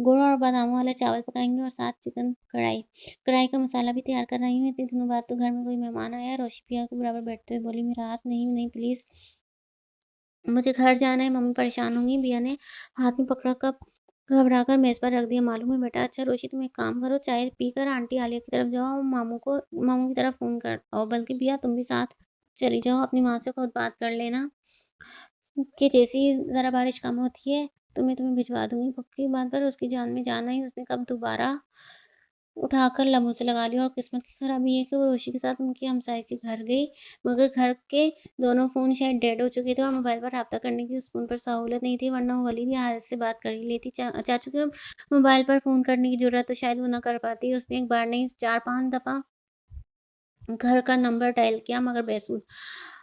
गुड़ और बादामों वाला चावल पकाएंगे और साथ चिकन कढ़ाई कढ़ाई का मसाला भी तैयार कर रही हूँ। इतने दिनों बाद तो घर में कोई मेहमान आया है।" रोशी पिया के बराबर बैठते हुए बोली, "मेरा हाथ नहीं नहीं प्लीज़, मुझे घर जाना है, मम्मी परेशान होंगी।" बिया ने हाथ में पकड़ा कप घबराकर मेज़ पर रख दिया। "मालूम है बेटा। अच्छा रोशी, तुम एक काम करो, चाय पीकर आंटी आलिया की तरफ जाओ और मामू की तरफ फ़ोन कर आओ। बल्कि बिया, तुम भी साथ चली जाओ, अपनी माँ से खुद बात कर लेना कि जैसे ही ज़रा बारिश कम होती है तो मैं तुम्हें भिजवा दूँगी।" पक्की बात पर उसकी जान में जान आई। उसने कब दोबारा उठाकर लबों से लगा लिया। और किस्मत की खराबी ये कि वो रोशी के साथ उनके हमसाये के घर गई, मगर घर के दोनों फ़ोन शायद डेड हो चुके थे और मोबाइल पर राब्ता करने की उस फ़ोन पर सहूलत नहीं थी, वरना वो वली भी हारिस से बात कर ही लेती। चाचू के मोबाइल पर फ़ोन करने की ज़रूरत तो शायद वो ना कर पाती। उसने एक बार नहीं 4-5 दफ़ा घर का नंबर डायल किया, मगर बेसुध।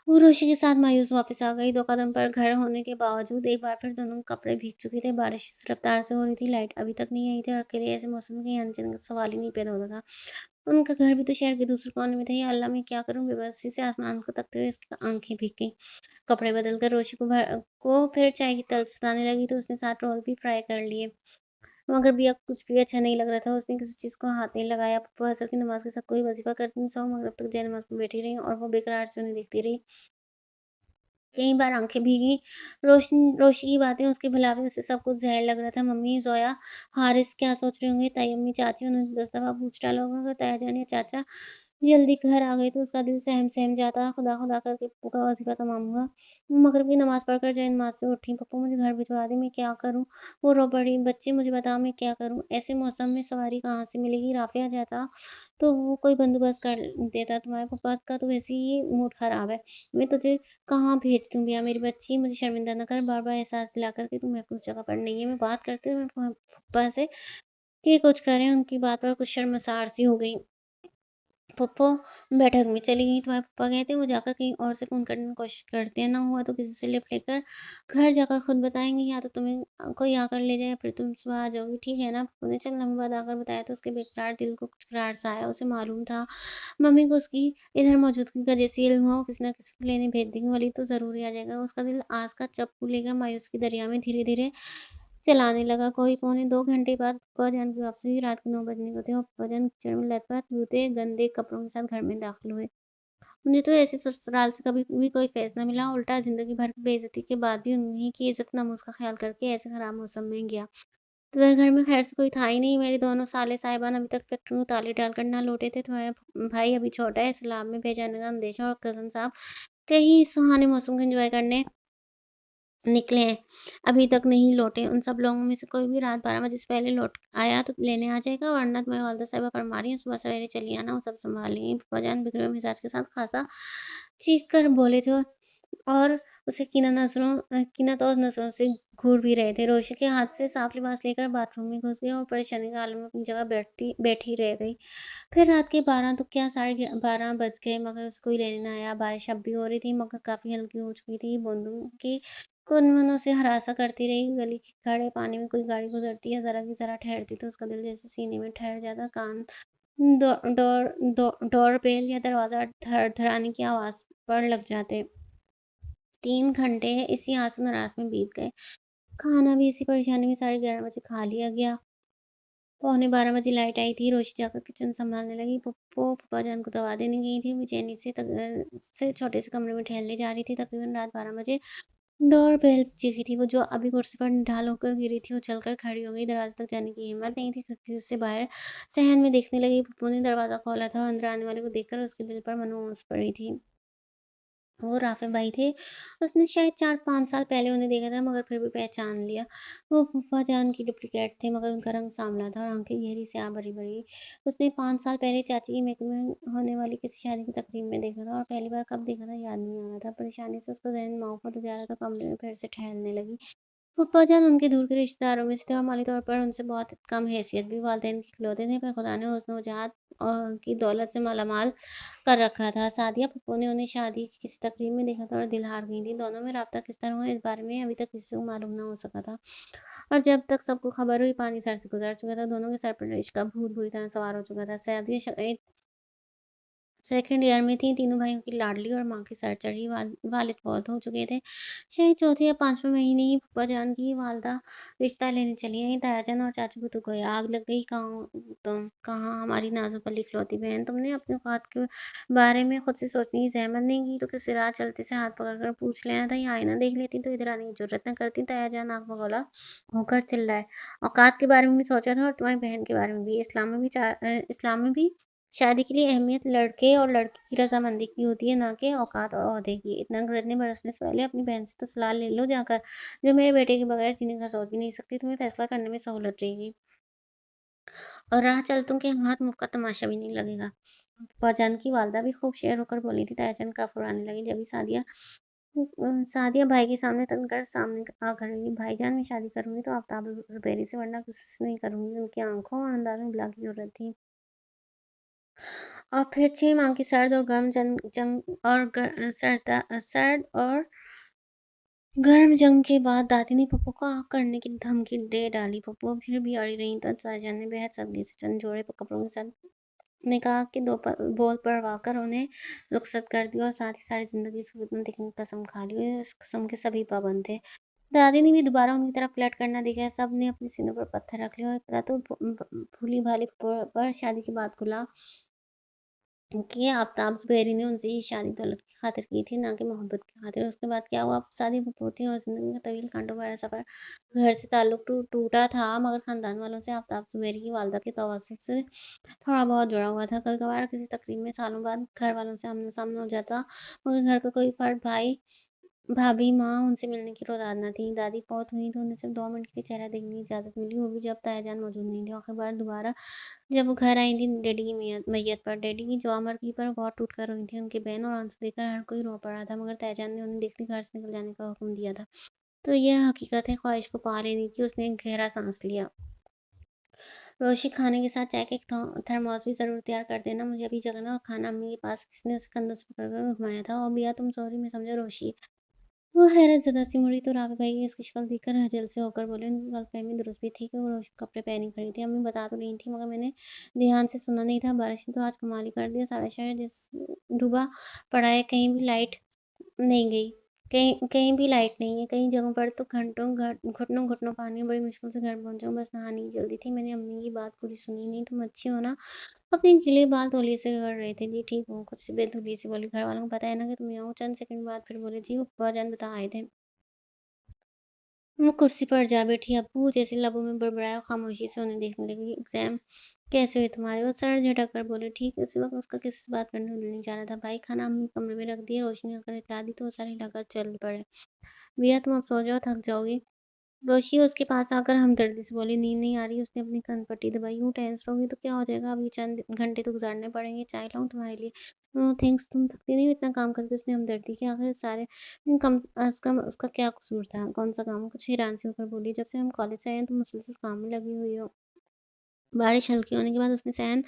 वो रोशी के साथ मायूस वापस आ गई। 2 कदम पर घर होने के बावजूद एक बार फिर दोनों के कपड़े भीग चुके थे। बारिश इस रफ्तार से हो रही थी, लाइट अभी तक नहीं आई थी और अकेले ऐसे मौसम में कहीं आने जाने का सवाल ही नहीं पैदा होता था। उनका घर भी तो शहर के दूसरे कोने में था। या अल्लाह, मैं क्या करूँ? बेबसी से आसमान को तकते हुए इसकी आँखें भीग गईं। कपड़े बदल कर रोशी को फिर चाय की तलब सताने लगी तो उसने 7 रोल भी फ्राई कर लिए। मगर भैया को कुछ भी अच्छा नहीं लग रहा था। उसने किसी चीज़ को हाथ नहीं लगाया। पप्पू असर की नमाज़ के साथ कोई वज़ीफ़ा करती सौ मगरिब तक जैनमाज़ में बैठी रहीं और वो बेकरार से उन्हें देखती रही। कई बार आँखें भीगी। रोशी की बातें उसके भुलावे उसे सब कुछ ज़हर लग रहा था। मम्मी, ज़ोया, हारिस क्या सोच रहे होंगे? ताई अम्मी, चाची, उन्होंने 10 दफ़ा पूछ डाला होगा। अगर ताया जान या चाचा जल्दी घर आ गए तो उसका दिल सहम-सहम जाता। खुदा खुदा करके पप्पू का वज़ीफ़ा तमाम हुआ। मगरिब की नमाज़ पढ़कर ज़ैन नमाज़ से उठी। "पप्पू, मुझे घर भिजवा दे, मैं क्या करूँ?" वो रो पड़ी। "बच्चे, मुझे बताओ, मैं क्या करूँ? ऐसे मौसम में सवारी कहाँ से मिलेगी? राफ़िया जाता तो वो कोई बंदोबस्त कर देता। तुम्हारे पापा का तो वैसे ही मूड ख़राब है। मैं तुझे कहाँ भेज दूँ बिया मेरी बच्ची? मुझे शर्मिंदा ना कर, बार-बार एहसास दिलाकर कि तू महफ़ूज़ जगह पर नहीं है।" मैं बात करते हुए पप्पा से कि कुछ करें, उनकी बात पर कुछ शर्मसार सी हो गई। पप्पो बैठक में चली गई। तुम्हारे पापा कहते हैं वो जाकर कहीं और से फ़ोन करने की कोशिश करते हैं, ना हुआ तो किसी से लिफ्ट लेकर घर जाकर खुद बताएँगे, या तो तुम्हें कोई आकर ले जाए या फिर तुम सुबह आ जाओगी, ठीक है ना? पप्पू ने चंद लम्हों बाद आकर बताया तो उसके बेकरार दिल को कुछ करार सा आया। उसे मालूम था मम्मी को उसकी इधर मौजूदगी का जैसे ही इल्म हो, किसी न किसी को लेने भेज देंगी, वली तो ज़रूर ही आ जाएगा। उसका दिल आस का चप्पू लेकर मायूसी के दरिया में धीरे-धीरे चलाने लगा। कोई पौने 2 घंटे बाद फूफा जान की वापसी हुई। रात के 9 बजने को थे और फूफा जान किचन में लथपथ, जूते, गंदे कपड़ों के साथ घर में दाखिल हुए। मुझे तो ऐसे ससुराल से कभी भी कोई फैज़ ना मिला, उल्टा ज़िंदगी भर की बेइज़्ज़ती के बाद भी उन्हीं की इज़्ज़त नामूस का ख़्याल करके ऐसे ख़राब मौसम में गया। तुम्हारे घर में ख़ैर से कोई था ही नहीं। मेरे दोनों साले साहिबान अभी तक फैक्ट्री में ताले डालकर ना लौटे थे। तुम्हारा भाई अभी छोटा है, सैलाब में बह जाने का अंदेशा, और कज़न साहब कहीं इस सुहाने मौसम को एन्जॉय करने निकले हैं, अभी तक नहीं लौटे। उन सब लोगों में से कोई भी रात 12 बजे से पहले लौट आया तो लेने आ जाएगा, वरना तुम्हें वालदा साहिबा फरमा रही हैं सुबह सवेरे चली आना, वो सब सँभाल लेंगी। फूफा जान बिगड़े हुए मिजाज के साथ खासा चीख कर बोले थे और उसे कीनत और नज़रों से घूर भी रहे थे। रोशी के हाथ से साफ लिबास लेकर बाथरूम में घुस गया और परेशानी के आलम में अपनी जगह बैठी रह गई। फिर रात के 12 तो क्या साढ़े 12 बज गए मगर उसे कोई लेने ना आया। बारिश अब भी हो रही थी मगर काफ़ी हल्की हो चुकी थी। बूंदों की कुनमुनों से हरासा करती रही। गली के खड़े पानी में कोई गाड़ी गुजरती है, ज़रा की ज़रा ठहरती तो उसका दिल जैसे सीने में ठहर जाता। कान डो डोर डो डोरबेल या दरवाज़ा धड़धड़ाने की आवाज़ पर लग जाते। 3 घंटे इसी आस-नरास में बीत गए। खाना भी इसी परेशानी में साढ़े 11 बजे खा लिया गया। पौने 12 बजे लाइट आई थी, रोशनी जाकर किचन सँभालने लगी। फूफा जान को दवा देने गई थी, बेचैनी से छोटे से कमरे में टहलने जा रही थी। तकरीबन रात 12 बजे डोरबेल चीखी थी। वो जो अभी कुर्सी पर निढाल होकर गिरी थी, वो चलकर खड़ी हो गई। दरवाज़े तक जाने की हिम्मत नहीं थी, खिड़की से बाहर सहन में देखने लगी। फूफो ने दरवाज़ा खोला था और अंदर आने वाले को देखकर उसके दिल पर मानो ओस पड़ी थी। वो राफ़े भाई थे। उसने शायद 4-5 साल पहले उन्हें देखा था मगर फिर भी पहचान लिया। वो फूफा जान की डुप्लिकेट थे मगर उनका रंग सांवला था और आँखें गहरी स्याह भरी-भरी। उसने 5 साल पहले चाची की मेकअप में होने वाली किसी शादी की तकरीब में देखा था और पहली बार कब देखा था याद नहीं आ रहा था। परेशानी से उसका ज़हन माऊं होता जा रहा था, कमरे में फिर से ठहरने लगी। फूफा जान उनके दूर के रिश्तेदारों में से थे और माली तौर पर उनसे बहुत कम हैसियत भी वालिदैन के इकलौते थे, पर खुदा ने हुस्न-ओ-जहाँ की दौलत से मालामाल कर रखा था। सादिया फूफो ने उन्हें शादी की किसी तकरीब में देखा था और दिल हार गई थी। दोनों में राब्ता किस तरह हुआ इस बारे में अभी तक किसी को मालूम ना हो सका था। और जब तक सबको खबर हुई पानी सर से गुज़र चुका था। दोनों के सर पर इश्क का भूत बुरी तरह सवार हो चुका था। सादिया सेकंड ईयर में थी, तीनों भाइयों की लाडली और माँ की सरचढ़ी। वालिद फौत हो चुके थे। शायद चौथे या 5वें महीने ही फूफा जान की वालदा रिश्ता लेने चली आईं। ताया जान और चाचू को तो कोई आग लग गई। तुम कहाँ हमारी नाज़ुक वाली इकलौती बहन, तुमने अपनी औकात के बारे में खुद से सोचने की ज़हमत नहीं की तो किसी राह चलते से हाथ पकड़ कर पूछ लेना था या आईना देख लेती तो इधर आने की ज़रूरत ना करती। ताया जान आग बगौला होकर चिल्लाए। औकात के बारे में भी सोचा था और तुम्हारी बहन के बारे में भी। इस्लाम में भी शादी के लिए अहमियत लड़के और लड़की की रज़ामंदी की होती है, ना कि औकात और ओहदे की। इतना गरजने बरसने से पहले अपनी बहन से तो सलाह ले लो जाकर, जो मेरे बेटे के बगैर जीने का सोच भी नहीं सकती। तुम्हें फैसला करने में सहूलत रहेगी और राह चलतों के हाथ मुँह का तमाशा भी नहीं लगेगा। फूफाजान की वालदा भी खूब शेर होकर बोली थी। तायाजान काफ़ उड़ाने लगी। जब भी सादिया भाई के सामने तन कर सामने आ खड़ी। भाईजान मैं शादी करूँगी तो आफ्ताब ज़ुबैरी से, वरना किसी से नहीं करूँगी। उनकी आँखों और अंदाज़ में बला की ज़रूरत थी। और फिर 6 माह की सर्द और गर्म जंग और सर्द और गर्म जंग के बाद दादी ने पप्पू को आग करने की धमकी दे डाली। पप्पू फिर भी अड़ी रही तो साजन ने बेहद सख्ती से चंद जोड़े कपड़ों के साथ ने कहा कि बोल पड़वा कर उन्हें रुखसत कर दिया और साथ ही सारी जिंदगी सूरत में देखने की कसम खा ली। इस कसम के सभी पाबंद थे। दादी ने भी दोबारा उनकी तरफ फ्लर्ट करना देखा। सब ने अपने सीनों पर पत्थर रख लिया और पता तो भूली भाली पर शादी की बात खुला कि आफ्ताब ज़ुबैरी ने उनसे ये शादी दौलत की खातिर की थी, ना कि मोहब्बत की खातिर। उसके बाद क्या हुआ, शादी बदूर थी और ज़िंदगी का तवील कांटों भरा सफ़र। घर से ताल्लुक टूटा था मगर ख़ानदान वालों से आफ्ताब ज़ुबैरी की वालिदा के तवस्सुत से थोड़ा बहुत जुड़ा हुआ था। कभी-कभार किसी तकरीब में सालों बाद घर वालों से आमना-सामना हो जाता, मगर घर का कोई फ़र्द, भाई भाभी, माँ उनसे मिलने की रोज़ाद न थी। दादी फौत हुई तो उन्हें सिर्फ़ 2 मिनट के लिए चेहरा देखने की इजाज़त मिली, वो भी जब तायाजान मौजूद नहीं थी। आखिरी बार दोबारा जब वो घर आई थी डैडी की मैयत पर, डैडी की जो अमर पर बहुत टूट कर रोई थी। उनकी बहन और आंसू देखकर हर कोई रो पड़ा था मगर तायाजान ने उन्हें देखते घर से निकल जाने का हुक्म दिया था। तो यह हकीकत है, ख्वाहिश को पा लेने की। उसने एक गहरा सांस लिया। रोशी खाने के साथ चाय का एक थर्मोस भी ज़रूर तैयार कर देना, मुझे अभी जगना और खाना अम्मी के पास। किसने उसे कंधों से पकड़कर घुमाया था। और भैया तुम सॉरी, मैं समझा रोशी। वो हैरत ज़दा सी मुड़ी तो राबे भाई उसकी शक्ल देखकर हजल से होकर बोले। उनकी गलतफ़हमी दुरुस्त भी थी कि वो रोशन कपड़े पहनी खड़ी थी। अम्मी बता तो रही थी मगर मैंने ध्यान से सुना नहीं था। बारिश ने तो आज कमाल ही कर दिया। सारा शहर जिस डूबा पड़ा है, कहीं भी लाइट नहीं गई। कहीं कहीं भी लाइट नहीं है। कई जगहों पर तो घुटनों-घुटनों पानी। बड़ी मुश्किल से घर पहुँचा हूँ। बस नहाने की जल्दी थी। मैंने अम्मी की बात पूरी सुनी नहीं। तुम अच्छी हो ना? अपने गीले बाल तौलिए से रगड़ रहे थे। जी ठीक हूँ। कुछ बेतौलिए से बोली। घर वालों को पता है ना कि तुम यहाँ हो? चंद सेकंड बाद फिर बोले जी वो फूफा जान बता आए थे। वो कुर्सी पर जा बैठी। अब्बू जैसे लबों में बड़बड़ाया, खामोशी से उन्हें देखने लगी। एग्ज़ाम कैसे हुई तुम्हारी? वो सर झटक कर बोले, ठीक है, उसी वक़्त उसका किसी से बात करने नहीं जा रहा था। भाई खाना हमने कमरे में रख दिया, रोशनी आकर इतला दी तो वो सर हिलाकर चल पड़े। भैया तुम अब सो जाओ, थक जाओगी। रोशनी उसके पास आकर हमदर्दी से बोली, नींद नहीं आ रही। उसने अपनी कनपट्टी दबाई। यूँ टेंस रहोगी तो क्या हो जाएगा? अभी चंद घंटे तो गुज़ारने पड़ेंगे। चाय लाऊँ तुम्हारे लिए? थैंक्स, तुम थकती नहीं हो इतना काम करके। उसने हमदर्दी की आखिर सारे कम अज़ कम उसका क्या कसूर था? कौन-सा काम? कुछ हैरान सी होकर बोली, जब से हम कॉलेज से आए हैं तुम मुसलसल काम में लगी हुई हो। बारिश हल्की होने के बाद उसने सहन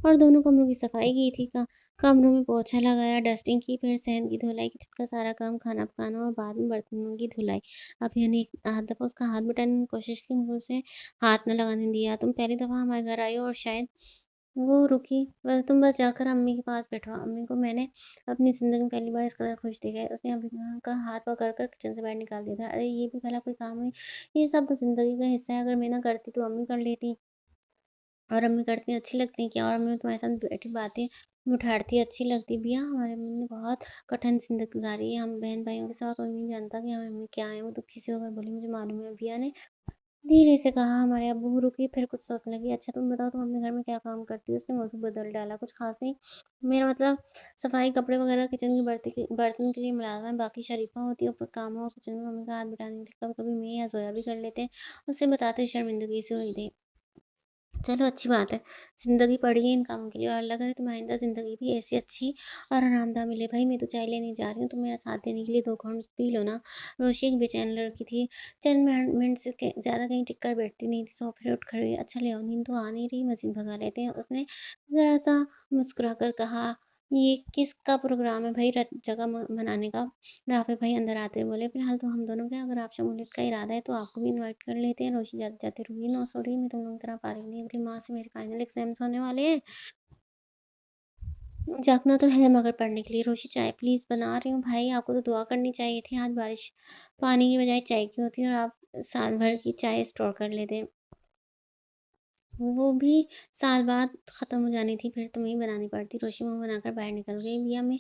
और दोनों कमरों की सफाई की थी। कमरों में पोछा लगाया, डस्टिंग की, फिर सहन की धुलाई, किचन का सारा काम, खाना पकाना और बाद में बर्तनों की धुलाई। अभी ने एक आध दफ़ा उसका हाथ बटाने की कोशिश की, मगर उसे हाथ न लगाने दिया। तुम पहली दफ़ा हमारे घर आई हो और शायद वो रुकी। बस तुम बस जाकर अम्मी के पास बैठो। अम्मी को मैंने अपनी ज़िंदगी में पहली बार इस कदर खुश देखा है। उसने अभी का हाथ पकड़ कर किचन से बाहर निकाल दिया था। अरे ये भी भला कोई काम है? ये सब तो ज़िंदगी का हिस्सा है। अगर मैं ना करती तो अम्मी कर लेती। और अम्मी करती अच्छी लगती हैं क्या? और अम्मी तुम्हारे साथ बैठी बातें मुठारती अच्छी लगती। भैया हमारी अम्मी ने बहुत कठिन ज़िंदगी गुज़ारी है। हम बहन-भाइयों के सिवा कोई नहीं जानता कि हमारी अम्मी क्या है। वो दुखी सी होकर बोली, मुझे मालूम है। भैया ने धीरे से कहा। हमारे अब्बू रुकी, फिर कुछ सोचने लगी। अच्छा तुम बताओ, तुम अपने घर में क्या काम करती हो? उसने मौजूद बदल डाला। कुछ ख़ास नहीं। मेरा मतलब सफाई, कपड़े वगैरह, किचन के बर्तन के लिए मुलाज़िम, बाकी शरीफ़ा होती है ऊपर काम और किचन में मम्मी का हाथ बटाने के लिए कभी-कभी मैं या ज़ोया भी कर लेते हैं। उसे बताते हुए शर्मिंदगी से हुई थी। चलो अच्छी बात है। ज़िंदगी पड़ी है इन कामों के लिए और अल्लाह करे तुम्हें आइंदा ज़िंदगी भी ऐसी अच्छी और आरामदाह मिले। भाई मैं तो चाय लेने जा रही हूँ, तुम मेरा साथ देने के लिए 2 घूँट पी लो ना। रोशी एक बेचैन लड़की थी। चंद मिनट से ज़्यादा कहीं टिक कर बैठती नहीं थी। सोफ़े पर उठ खड़ी हुई। अच्छा ले आओ, नींद तो आ नहीं रही, मज़ीद भगा लेते हैं। उसने ज़रा-सा मुस्कुरा कर कहा, ये किसका प्रोग्राम है भई जगह मनाने का? राफ़े भाई अंदर आते हुए बोले, फ़िलहाल तो हम दोनों क्या, अगर आप शमूलियत का इरादा है तो आपको भी इनवाइट कर लेते हैं। रोशनी जाते-जाते रुकी, नो सॉरी मैं तुम लोगों की तरह फारिग नहीं। अगले माह से मेरे फाइनल एग्ज़ाम्स होने वाले हैं। जागना तो है मगर पढ़ने के लिए। रोशी चाय प्लीज़ बना रही हूँ। भाई आपको तो दुआ करनी चाहिए थी। आज बारिश पानी की बजाय चाय की होती और आप साल भर की चाय स्टोर कर लेते। वो भी साल बाद ख़त्म हो जानी थी, फिर तुम्हें ही बनानी पड़ती। रोशी मुँह बनाकर बाहर निकल गई।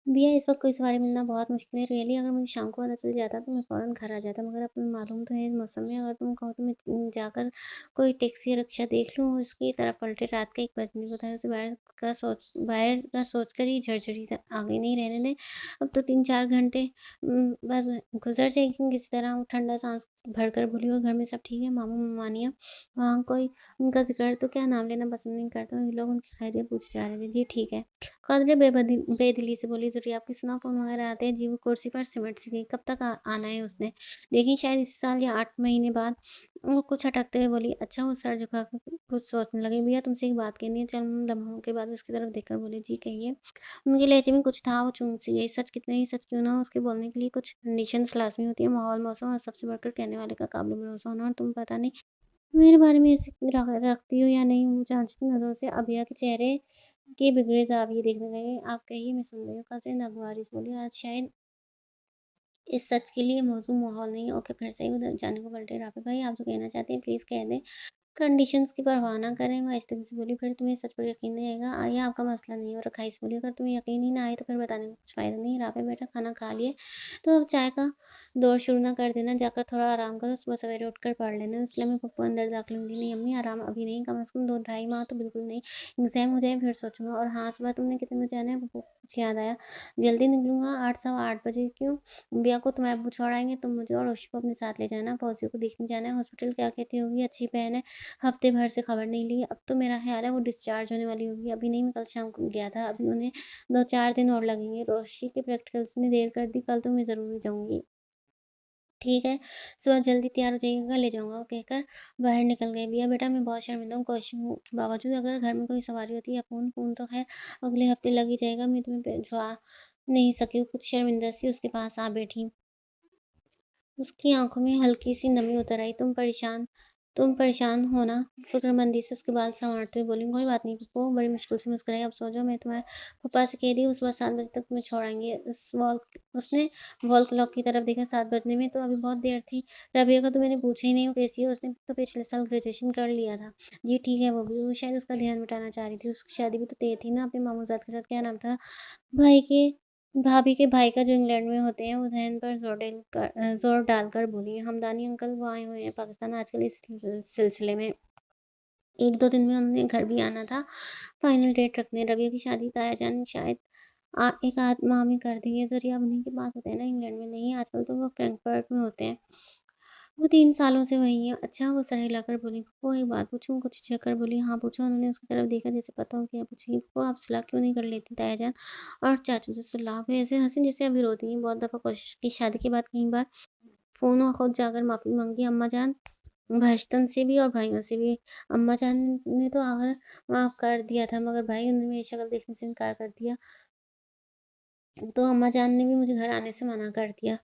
भैया इस वक़्त कोई सवारी मिलना बहुत मुश्किल है। रियली अगर मुझे शाम को पता चल जाता तो मैं फ़ौरन घर आ जाता। मगर अब तुम्हें मालूम तो है इस मौसम में अगर तुम कहो तो मैं जाकर कोई टैक्सी या रिक्शा देख लूँ। उसकी तरफ पलटे। रात का 1 बजने को था। उसे बाहर का सोच कर ही झड़झड़ी सा आ गई। नहीं रहने दें, अब तो 3-4 घंटे बस गुज़र जाएगी किसी तरह। वो ठंडा साँस भरकर बोली, और घर में सब ठीक है? मामू-मामानियाँ वहाँ कोई उनका ज़िक्र तो क्या, नाम लेना पसंद नहीं करता। ये लोग उनकी खैरियत पूछे जा रहे थे। जी ठीक है। कदरे बेदिली से बोली, ज़रूरी आपके सुना फ़ोन वगैरह आते हैं? जी वो कुर्सी पर सिमट सी गई। कब तक आना है उसने? देखी शायद इसी साल या 8 महीने बाद। वो कुछ अटकते हुए बोली, अच्छा। वो सर झुकाकर कुछ सोचने लगी। भैया तुमसे एक बात कहनी है। चंद लम्हों के बाद उसकी तरफ देखकर बोली, जी कहिए। उनके लहजे में कुछ था। वो चूक सी गई। सच कितना ही सच क्यों ना हो, उसके बोलने के लिए कुछ कंडीशंस लाज़मी होती है। माहौल, मौसम और सबसे बढ़कर कहने वाले का काबिल भरोसा होना। और तुम पता नहीं मेरे बारे में ऐसी रखती हो या नहीं। वो जाँचती नज़रों से अभिया के चेहरे के बिगड़े ज़ाविये देखने लगे। आप कहिए, मैं सुन रही हूँ। कज़िन नागवारिस बोली, आज शायद इस सच के लिए मौज़ूद माहौल नहीं है। ओके, फिर से ही उधर जाने को पलटे। राफ़ी भाई आप जो कहना चाहते हैं प्लीज़ कह दें। कंडीशंस की परवाह ना करें। वो आहिस्ता से बोली, फिर तुम्हें सच पर यकीन नहीं आएगा। ये आपका मसला नहीं है। और रखाइस बोली, अगर तुम्हें यकीन ही ना आए तो फिर बताने का कुछ फ़ायदा नहीं है। राफ़े बेटा खाना खा लिए तो अब चाय का दौर शुरू ना कर देना। जाकर थोड़ा आराम करो, सुबह सवेरे उठकर पढ़ लेना। इसलिए मैं पप्पू अंदर दाखिल होंगी। नहीं अम्मी, आराम अभी नहीं, कम से कम 2 ढाई माह तो बिल्कुल नहीं। एग्ज़ाम हो जाए फिर सोचूँगा। और हाँ, सुबह तुमने कितने बजे आना है? पप्पू को कुछ याद आया। जल्दी निकलूँगा, 8 सवा 8 बजे। क्यों? बिया को तुम्हारे अब्बू छोड़ आएँगे, तुम मुझे और ओशी को अपने साथ ले जाना। फौजी को देखने जाना है। हॉस्पिटल क्या कहती होगी? अच्छी बहन है। हफ्ते भर से खबर नहीं ली। अब तो मेरा ख़्याल है वो डिस्चार्ज होने वाली होगी। अभी नहीं, मैं कल शाम को गया था। अभी उन्हें 2-4 दिन और लगेंगे। रोशी के प्रैक्टिकल्स ने देर कर दी। कल तो मैं ज़रूर जाऊँगी। ठीक है, सुबह जल्दी तैयार हो जाइएगा, ले जाऊँगा। कहकर बाहर निकल गए। भैया बेटा मैं बहुत शर्मिंदा हूँ कोशिशों के बावजूद। अगर घर में कोई सवारी होती या फ़ोन तो ख़ैर अगले हफ्ते लग ही जाएगा। मैं तुम्हें भिजवा नहीं सकी हूँ। कुछ शर्मिंदा सी उसके पास आ बैठी। उसकी आँखों में हल्की-सी नमी उतर आई। तुम परेशान हो ना? फ़िक्रमंदी से उसके बाल संवारते हुए बोली, कोई बात नहीं पप्पू। बड़ी मुश्किल से मुस्कुराई। अब सो जाओ, मैं तुम्हारे पप्पा से कह दी हूँ सुबह 7 बजे तक तुम्हें छोड़ आएँगे। उसने वॉल क्लॉक की तरफ देखा। 7 बजने में तो अभी बहुत देर थी। रबिया को तो मैंने पूछा ही नहीं वो कैसी है। उसने तो पिछले साल ग्रेजुएशन कर लिया था। जी ठीक है वो भी। वो शायद उसका ध्यान बटाना चाह रही थी। उसकी शादी भी तो तय थी ना अपने मामूज़ाद के साथ। क्या नाम था भाई के भाभी के भाई का, जो इंग्लैंड में होते हैं। वो ज़हन पर ज़ोर डालकर बोली, हमदानी अंकल वो आए हुए हैं पाकिस्तान आजकल इस सिलसिले में। 1-2 दिन में उन्होंने घर भी आना था। फाइनल डेट रखने रवि की शादी ताया जान शायद एक आध माह में कर देंगे, ज़रिया अब उन्हीं के पास होता है ना, इंग्लैंड में नहीं, आजकल तो वो फ्रैंकफर्ट में होते हैं। वो 3 सालों से वहीं है। अच्छा वो सर हिलाकर बोली, "फूफो एक बात पूछूँ?" कुछ हिचक कर बोली, "हाँ, पूछो।" उन्होंने उसकी तरफ देखा जैसे पता हो क्या पूछेंगी। "फूफो आप सलाह क्यों नहीं कर लेती ताया जान और चाचू से सलाह?" वो ऐसे हँसी जैसे अभी रोती हैं। बहुत दफ़ा कोशिश की शादी के बाद कई बार फ़ोन और खुद जाकर माफ़ी माँगी अम्मा जान, भाईजान से भी और भाइयों से भी। अम्मा जान ने तो आखिर माफ़ कर दिया था मगर भाई उन्होंने मेरी शक्ल देखने से इनकार कर दिया। तो अम्मा जान ने भी मुझे घर आने से मना कर दिया।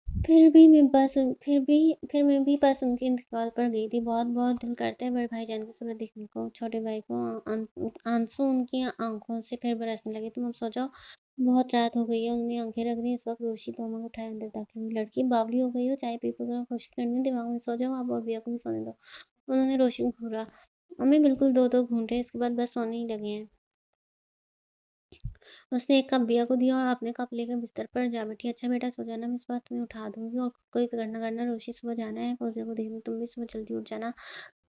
फिर मैं भी बस उनके इंतकाल पर गई थी। बहुत-बहुत दिल करता है बड़े भाईजान की सूरत देखने को। छोटे भाई को आंसू उनकी आँखों से फिर बरसने लगे। तुम अब सो जाओ, बहुत रात हो गई है। उन्होंने आँखें रख दी। इस वक़्त रोशनी तोमर को उठाए अंदर दाखिल हुई। लड़की बावली हो गई हो, चाय पी-पी कर खुशी करनी दिमाग में, सो जाओ आप और भैया को भी सोने दो। उन्होंने रोशनी को घूरा। अम्मी बिल्कुल 2-2 घूँटे, इसके बाद बस सोने ही लगे हैं। उसने एक कप बिया को दिया और अपने कप लेकर बिस्तर पर जा बैठी। अच्छा बेटा सो जाना, मैं इस बार तुम्हें उठा दूँगी और कोई फ़िक्र ना करना, रोशी सुबह जाना है फौज़िया को देखने, तुम भी सुबह जल्दी उठ जाना।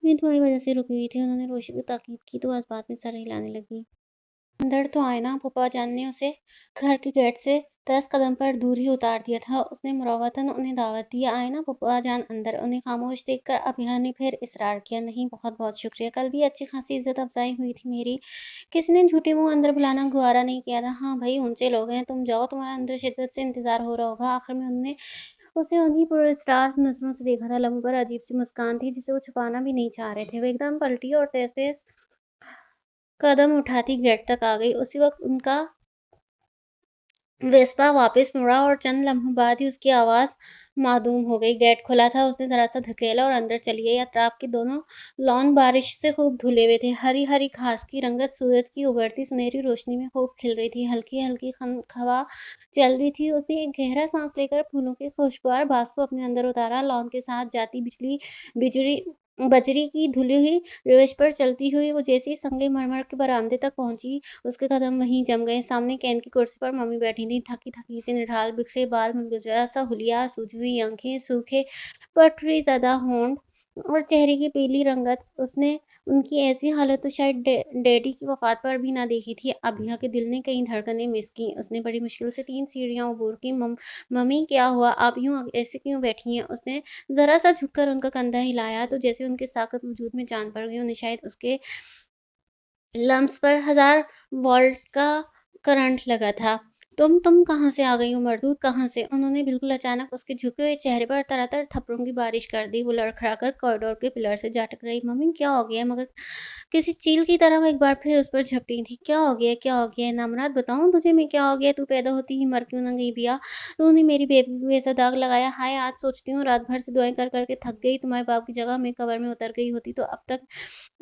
मैं तुम्हारी वज़ह से रुकी हुई थी। उन्होंने रोशी को ताकीद की तो बस बात में सर हिलाने लगी। अंदर तो आए ना फूफा जान ने उसे घर के गेट से 10 कदम पर दूर ही उतार दिया था। उसने मुरव्वतन उन्हें दावत दी, आए ना फूफा जान अंदर। उन्हें खामोश देखकर अभिया ने फिर इसरार किया, नहीं बहुत-बहुत शुक्रिया। कल भी अच्छी खासी इज़्ज़त अफ़ज़ाई हुई थी मेरी। किसी ने झूठे मुँह अंदर बुलाना गवारा नहीं किया था। हाँ भई, ऊँचे लोग हैं, तुम जाओ, तुम्हारा अंदर शिद्दत से इंतज़ार हो रहा होगा। आखिर में उन्होंने उसे उन्हीं पुरस्टार नज़रों से देखा था। लबों पर अजीब-सी मुस्कान थी, जिसे वो छुपाना भी नहीं चाह रहे थे। वो एकदम पलटी और तेज़-तेज़ कदम उठाती गेट तक आ गई। उसी वक़्त उनका वेस्पा वापस मुड़ा और चंद लम्हों बाद ही उसकी आवाज़ मासूम हो गई। गेट खुला था, उसने ज़रा-सा धकेला और अंदर चली गई। अतराफ के दोनों लॉन बारिश से खूब धुले हुए थे। हरी-हरी घास की रंगत सूरज की उभरती सुनहरी रोशनी में खूब खिल रही थी। हल्की-हल्की हवा चल रही थी। उसने एक गहरा साँस लेकर फूलों के खुशबूदार बाँस को अपने अंदर उतारा। लॉन के साथ जाती बिजली बजरी की धुली हुई रोश पर चलती हुई वो जैसे ही संगमरमर के बरामदे तक पहुँची, उसके कदम वहीं जम गए। सामने कैन की कुर्सी पर मम्मी बैठी थीं, थकी-थकी सी निढाल, बिखरे बाल, मुरझाया सा हुलिया, सूजी हुई आँखें, सूखे पटरी-ज़दा होंठ और चेहरे की पीली रंगत। उसने उनकी ऐसी हालत तो शायद डैडी की वफ़ात पर भी ना देखी थी। अभिया के दिल ने कई धड़कनें मिस की। उसने बड़ी मुश्किल से 3 सीढ़ियाँ अबूर की। मम्मी क्या हुआ? आप यूँ ऐसे क्यों बैठी हैं? उसने ज़रा-सा झुककर उनका कंधा हिलाया तो जैसे उनके साकत वजूद में जान पड़ गई। उन्हें शायद उसके लम्प्स पर 1000 वोल्ट का करंट लगा था। तुम कहाँ से आ गई हो मर्दूद, कहाँ से?" उन्होंने बिल्कुल अचानक उसके झुके हुए चेहरे पर तरह-तरह थप्पड़ों की बारिश कर दी। वो लड़खड़ाकर कॉरिडोर के पिलर से जा टकराई। "मम्मी क्या हो गया है?" मगर किसी चील की तरह वो एक बार फिर उस पर झपटी थी। "क्या हो गया है? क्या हो गया है? नामुराद बताऊँ तुझे मैं क्या हो गया है? तू पैदा होती ही मर क्यों ना गई बिया? तूने मेरी बेबी को ऐसा दाग लगाया। हाय! आज सोचती हूँ रात भर से दुआएँ कर के थक गई। तुम्हारे बाप की जगह मैं कब्र में उतर गई होती तो अब तक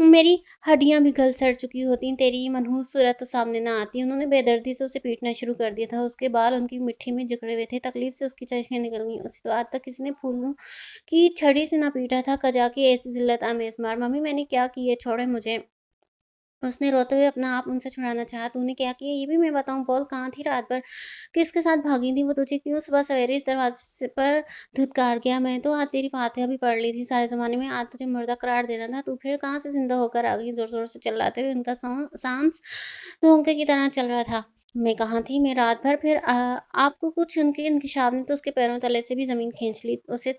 मेरी हड्डियाँ भी गल-सड़ चुकी होतीं, तेरी ये मनहूस सूरत तो सामने ना आती। उन्होंने बेदर्दी से उसे पीटना शुरू कर दिया था। उसके बाल उनकी मिट्टी में जकड़े हुए थे, तकलीफ से उसकी चीखें निकल गईं। उसे तो आज तक किसी ने फूलों की छड़ी से ना पीटा था, कजा की ऐसी ज़िल्लत आमेज़ मार। मम्मी मैंने क्या की है? छोड़ो मुझे। उसने रोते हुए अपना आप उनसे छुड़ाना चाहा। तूने क्या किया ये भी मैं बताऊँ? बोल कहाँ थी रात भर? किसके साथ भागी थी? वो तुझे क्यों सुबह सवेरे इस दरवाज़े पर धुतकार गया? मैं तो आज तेरी फातिहा भी पढ़ ली थी सारे ज़माने में। आज तुझे मुर्दा करार देना था। तू फिर कहाँ से ज़िंदा होकर आ गई? ज़ोर-ज़ोर से चिल्लाते हुए उनका साँस धोंके की तरह चल रहा था। मैं कहाँ थी? मैं रात भर फिर आपको कुछ उनके इंकशाफ ने तो उसके पैरों तले से भी ज़मीन खींच ली। उसे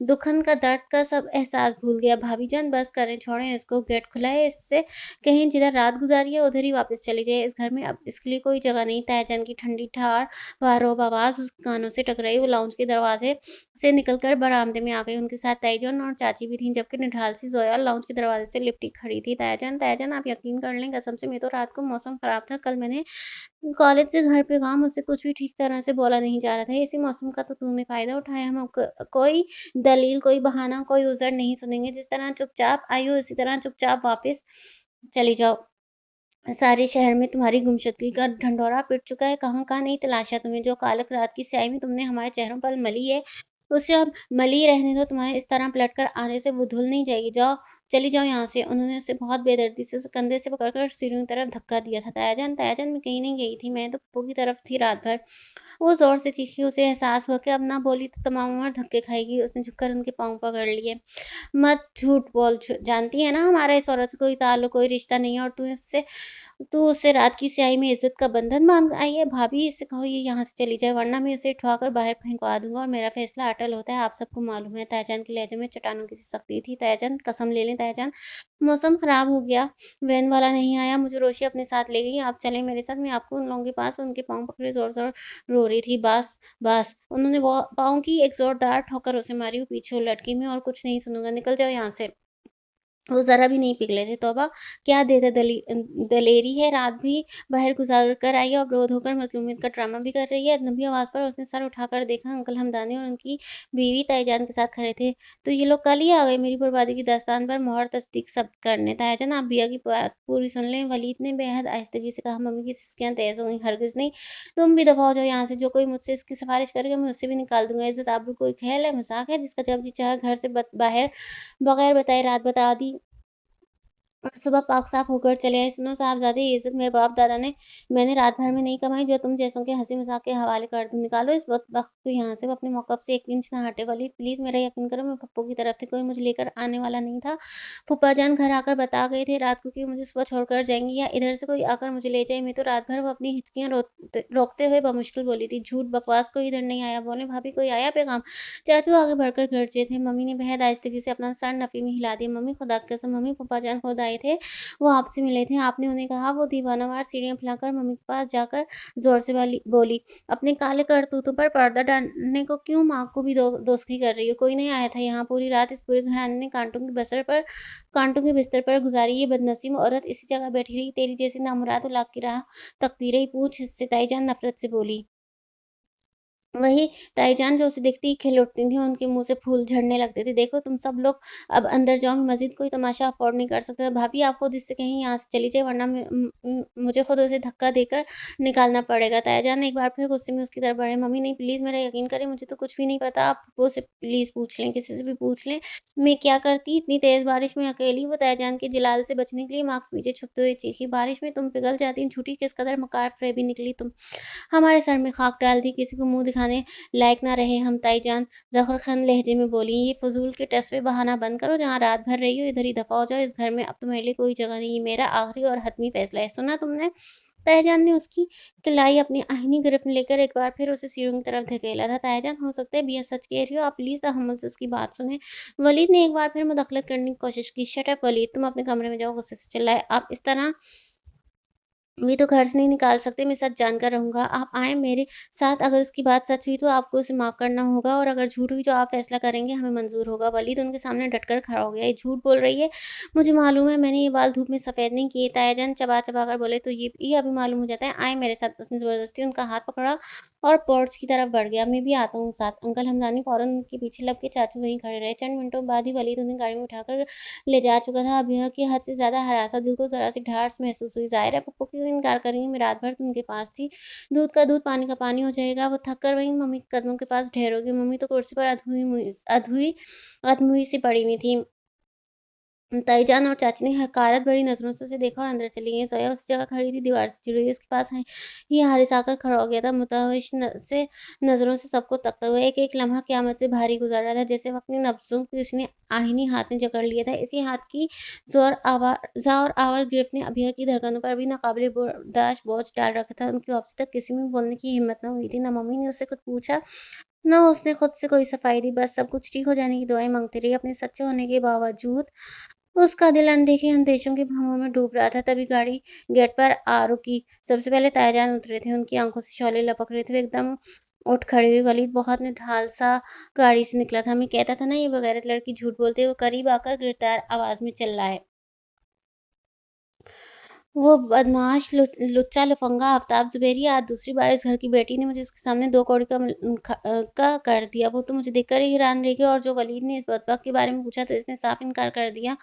दुखन का, दर्द का सब एहसास भूल गया। भाभी जान बस करें, छोड़ें इसको। गेट खुला है, इससे कहीं जिधर रात गुज़ारी है उधर ही वापस चली जाए। इस घर में अब इसके लिए कोई जगह नहीं। तायाजान की ठंडी ठार वारोब आवाज़ उसके कानों से टकराई। वो लाउंज के दरवाज़े से निकलकर बरामदे में आ गई। उनके साथ ताईजान और चाची भी थीं, जबकि निढाल सी ज़ोया लाउंज के दरवाज़े से लिपटी खड़ी थी। तायाजान, तायाजान आप यकीन कर लें कसम से मैं तो रात को मौसम ख़राब था। कल मैंने कॉलेज से घर पे कहा मुझसे कुछ भी ठीक तरह से बोला नहीं जा रहा था। इसी मौसम का तो तूने फ़ायदा उठाया। हम अब कोई दलील, कोई बहाना, कोई उज़र नहीं सुनेंगे। जिस तरह चुपचाप आई हो उसी तरह चुपचाप वापस चली जाओ। सारे शहर में तुम्हारी गुमशुदगी का ढंढोरा पिट चुका है। कहाँ-कहाँ नहीं तलाशा तुम्हें। जो कालक रात की स्याही में तुमने हमारे चेहरों पर मली है, उसे अब मली रहने दो, तुम्हारे इस तरह पलट कर आने से वो धुल नहीं जाएगी, जाओ, चली जाओ यहाँ से। उन्होंने उसे बहुत बेदर्दी से उसे कंधे से पकड़कर सीढ़ियों की तरफ धक्का दिया था। तायाजान, तायाजान, मैं कहीं नहीं गई थी, मैं तो पप्पू की तरफ थी रात भर। वो ज़ोर से चीखी, उसे एहसास हुआ कि अब ना बोली तो तमाम उम्र धक्के खाएगी। उसने झुककर उनके पाँव पकड़ लिए। मत झूठ बोल, जानती है ना हमारा इस औरत से कोई ताल्लुक, कोई रिश्ता नहीं है, और तू उससे रात की स्याही में इज़्ज़त का बंधन बाँध आई है। भाभी, इससे कहो ये यहाँ से चली जाए, वरना मैं उसे उठवाकर बाहर फेंकवा दूँगा, और मेरा फैसला अटल होता है, आप सबको मालूम है। ताईजान के लहजे में चट्टानों की सी सख्ती थी। ताईजान, कसम ले लें ताईजान, मौसम ख़राब हो गया, वैन वाला नहीं आया, मुझे रोशी अपने साथ ले गई, आप चलें मेरे साथ, मैं आपको उन लोगों के पास। उनके पाँव पकड़े ज़ोर-ज़ोर रो रही थी। बस, बस। उन्होंने वो पाँव की एक ज़ोरदार ठोकर उसे मारी, वो पीछे उलट गई। मैं और कुछ नहीं सुनूँगा, निकल जाओ यहाँ से। वो ज़रा भी नहीं पिघले थे। तौबा! क्या दलेरी है, रात भी बाहर गुज़ार कर आई है और रो धोकर मज़लूमियत का ड्रामा भी कर रही है। अजनबी आवाज़ पर उसने सर उठाकर देखा, अंकल हमदानी और उनकी बीवी ताईजान के साथ खड़े थे। तो ये लोग कल ही आ गए मेरी बर्बादी की दास्तान पर मोहर तस्दीक सब करने। ताईजान, आप बिया की बात पूरी सुन लें। वलीद ने बेहद आहिस्तगी से कहा। मम्मी की सिसकियाँ तेज़ हो गईं। हरगिज़ नहीं, तुम भी दफ़ा हो जाओ यहाँ से। जो कोई मुझसे इसकी सिफ़ारिश करेगा, मैं उससे भी निकाल दूँगा। इज़्ज़त आबरू कोई ख़ैल है, मज़ाक है, जिसका जब जी चाहा घर से बाहर बगैर बताए रात बता दी और सुबह पाक-साफ होकर चले आए। सुनो साहबज़ादे, ये इज़्ज़त मेरे बाप-दादा ने मैंने रात भर में नहीं कमाई, जो तुम जैसों के हँसी-मज़ाक के हवाले कर दूँ। निकालो इस बदबख्त को यहाँ से। वो अपने मौक़िफ़ से 1 इंच ना हटे। वलीद, प्लीज़ मेरा यकीन करो, मैं पप्पू की तरफ थी, कोई मुझे लेकर आने वाला नहीं था। फूफा जान घर आकर बता गए थे रात को कि मुझे सुबह छोड़कर जाएँगी, या इधर से कोई आकर मुझे ले जाए। मैं तो रात भर वो अपनी हिचकियाँ रोकते हुए बमुश्किल बोली थी। झूठ, बकवास, कोई इधर नहीं आया। बोले, भाभी कोई आया पैगाम? चाचू आगे बढ़कर गरजे थे। मम्मी ने बेहद आहिस्तगी से अपना सर नफ़ी में हिला दिया। मम्मी, खुदा की कसम मम्मी, फूफा जान खुद आए थे, वो आपसे मिले थे, आपने उन्हें कहा। वो दीवानावार सीढ़ियाँ फैलाकर मम्मी के पास जाकर ज़ोर से बोली, अपने काले करतूतों पर पर्दा डालने को क्यों माँ को भी दोस्ती कर रही हो? कोई नहीं आया था यहाँ, पूरी रात इस पूरे घराने ने कांटों के बिस्तर पर गुजारी। ये बदनसीब औरत इसी जगह बैठी रही, तेरी जैसी नामुराद औलाद की राह तकदीरें ही पूछ। इससे ताईजान नफ़रत से बोली। वही ताईजान, जो उसे देखते ही खिल उठती थीं, उनके मुँह से फूल झड़ने लगते थे। देखो तुम सब लोग अब अंदर जाओ, मैं मज़ीद कोई तमाशा अफ़ोर्ड नहीं कर सकता। भाभी, आप खुद इससे कहीं यहाँ से चली जाइए, वरना मुझे खुद उसे धक्का देकर निकालना पड़ेगा। ताईजान एक बार फिर गुस्से में उसकी तरफ बढ़े। मम्मी नहीं, प्लीज़ मेरा यकीन करें, मुझे तो कुछ भी नहीं पता। आप फूफो से प्लीज़ पूछ लें, किसी से भी पूछ लें, मैं क्या करती इतनी तेज़ बारिश में अकेली। वो ताईजान के जलाल से बचने के लिए माँ के पीछे छुपते हुए चीखी, बारिश में तुम पिघल जाती, झूठी किस कदर मकार फ़रेबी निकली तुम। हमारे सर में खाक डाल दी, किसी को मुँह दिखाने लायक ना रहे हम। ताईजान ज़फ़रख़ान लहजे में बोली, ये फ़ुज़ूल के टसवे बहाना बंद करो, जहाँ रात भर रही हो इधर ही दफ़ा हो जाओ। इस घर में अब तुम्हारे लिए कोई जगह नहीं है, मेरा आखिरी और हतमी फ़ैसला है, सुना तुमने? ताईजान ने उसकी कलाई अपनी आहिनी गिरफ्त में लेकर एक बार फिर उसे सीढ़ियों की तरफ धकेला था। ताईजान, हो सकता है बिया सच कह रही हो, आप प्लीज़ तहम्मुल से उसकी बात सुनें। वलीद ने एक बार फिर मुदाख़लत करने की कोशिश की। शट अप वलीद, तुम अपने कमरे में जाओ, गुस्से से चिल्लाए। आप इस तरह भी तो घर से नहीं निकाल सकते, मैं सच जानकर रहूँगा। आप आएँ मेरे साथ, अगर उसकी बात सच हुई तो आपको उसे माफ़ करना होगा, और अगर झूठ हुई जो आप फ़ैसला करेंगे हमें मंज़ूर होगा। वलीद उनके सामने डटकर खड़ा हो गया। ये झूठ बोल रही है, मुझे मालूम है, मैंने ये बाल धूप में सफ़ेद नहीं किए। तायाजान चबा-चबा कर बोले, तो ये अभी मालूम हो जाता है। आएँ मेरे साथ। उसने ज़बरदस्ती उनका हाथ पकड़ा और पोर्च की तरफ बढ़ गया। मैं भी आता हूँ साथ। अंकल हमदानी फ़ौरन उनके पीछे लग के चाचू वहीं खड़े रहे। चंद मिनटों बाद ही वलीद उन्हें गाड़ी में उठाकर ले जा चुका था। अब यह कि हद से ज़्यादा हरासा, दिल को ज़रा सी ढाँढस महसूस हुई। ज़ाहिर है पप्पू क्यों इनकार करेंगी, मैं रात भर तो उनके पास थी। दूध का दूध, पानी का पानी हो जाएगा। वो थक कर वहीं मम्मी के कदमों के पास ठहरोगी। मम्मी तो कुर्सी पर अधमुई सी पड़ी हुई थी। ताईजान और चाची ने हकारत भरी नज़रों से उसे देखा और अंदर चली गईं। जोया उसी जगह खड़ी थी, दीवार से जुड़ी हुई। उसके पास ही हारिस आकर खड़ा हो गया था, मुतहविश नज़रों से सबको तकता हुआ। एक-एक लम्हा क़यामत से भारी गुज़र रहा था, जैसे वो अपनी नब्ज़ों को किसी ने आहिनी हाथ ने जकड़ लिया था। इसी हाथ की ज़ोर आवर गिरफ़्त ने अभिया की धड़कनों पर भी नाक़ाबिले बर्दाश्त बोझ डाल रखा था। उनकी वापसी तक किसी में बोलने की हिम्मत न हुई थी। ना मम्मी ने उससे कुछ पूछा, ना उसने खुद से कोई सफाई दी। बस सब कुछ ठीक हो जाने की दुआएँ माँगती रही। अपने सच्चे होने के बावजूद उसका दिल अनदेखे अंदेशों के भंवर में डूब रहा था। तभी गाड़ी गेट पर आ रुकी। सबसे पहले तायाजान उतरे थे। उनकी आँखों से शौले लपक रहे थे। वो एकदम उठ खड़े हुए। वलीद बहुत निढाल सा गाड़ी से निकला था। मैं कहता था ना, ये बेगैरत लड़की झूठ बोलती है। वो करीब आकर गिरफ्तार आवाज़ में चिल्लाए, वो बदमाश लुच्चा लफंगा आफ़ताब ज़ुबैरी, आज दूसरी बार इस घर की बेटी ने मुझे उसके सामने 2 कौड़ी का कर दिया। वो तो मुझे देखकर ही हैरान रह गई, और जो वलीद ने इस बदबख्त के बारे में पूछा तो इसने साफ़ इनकार कर दिया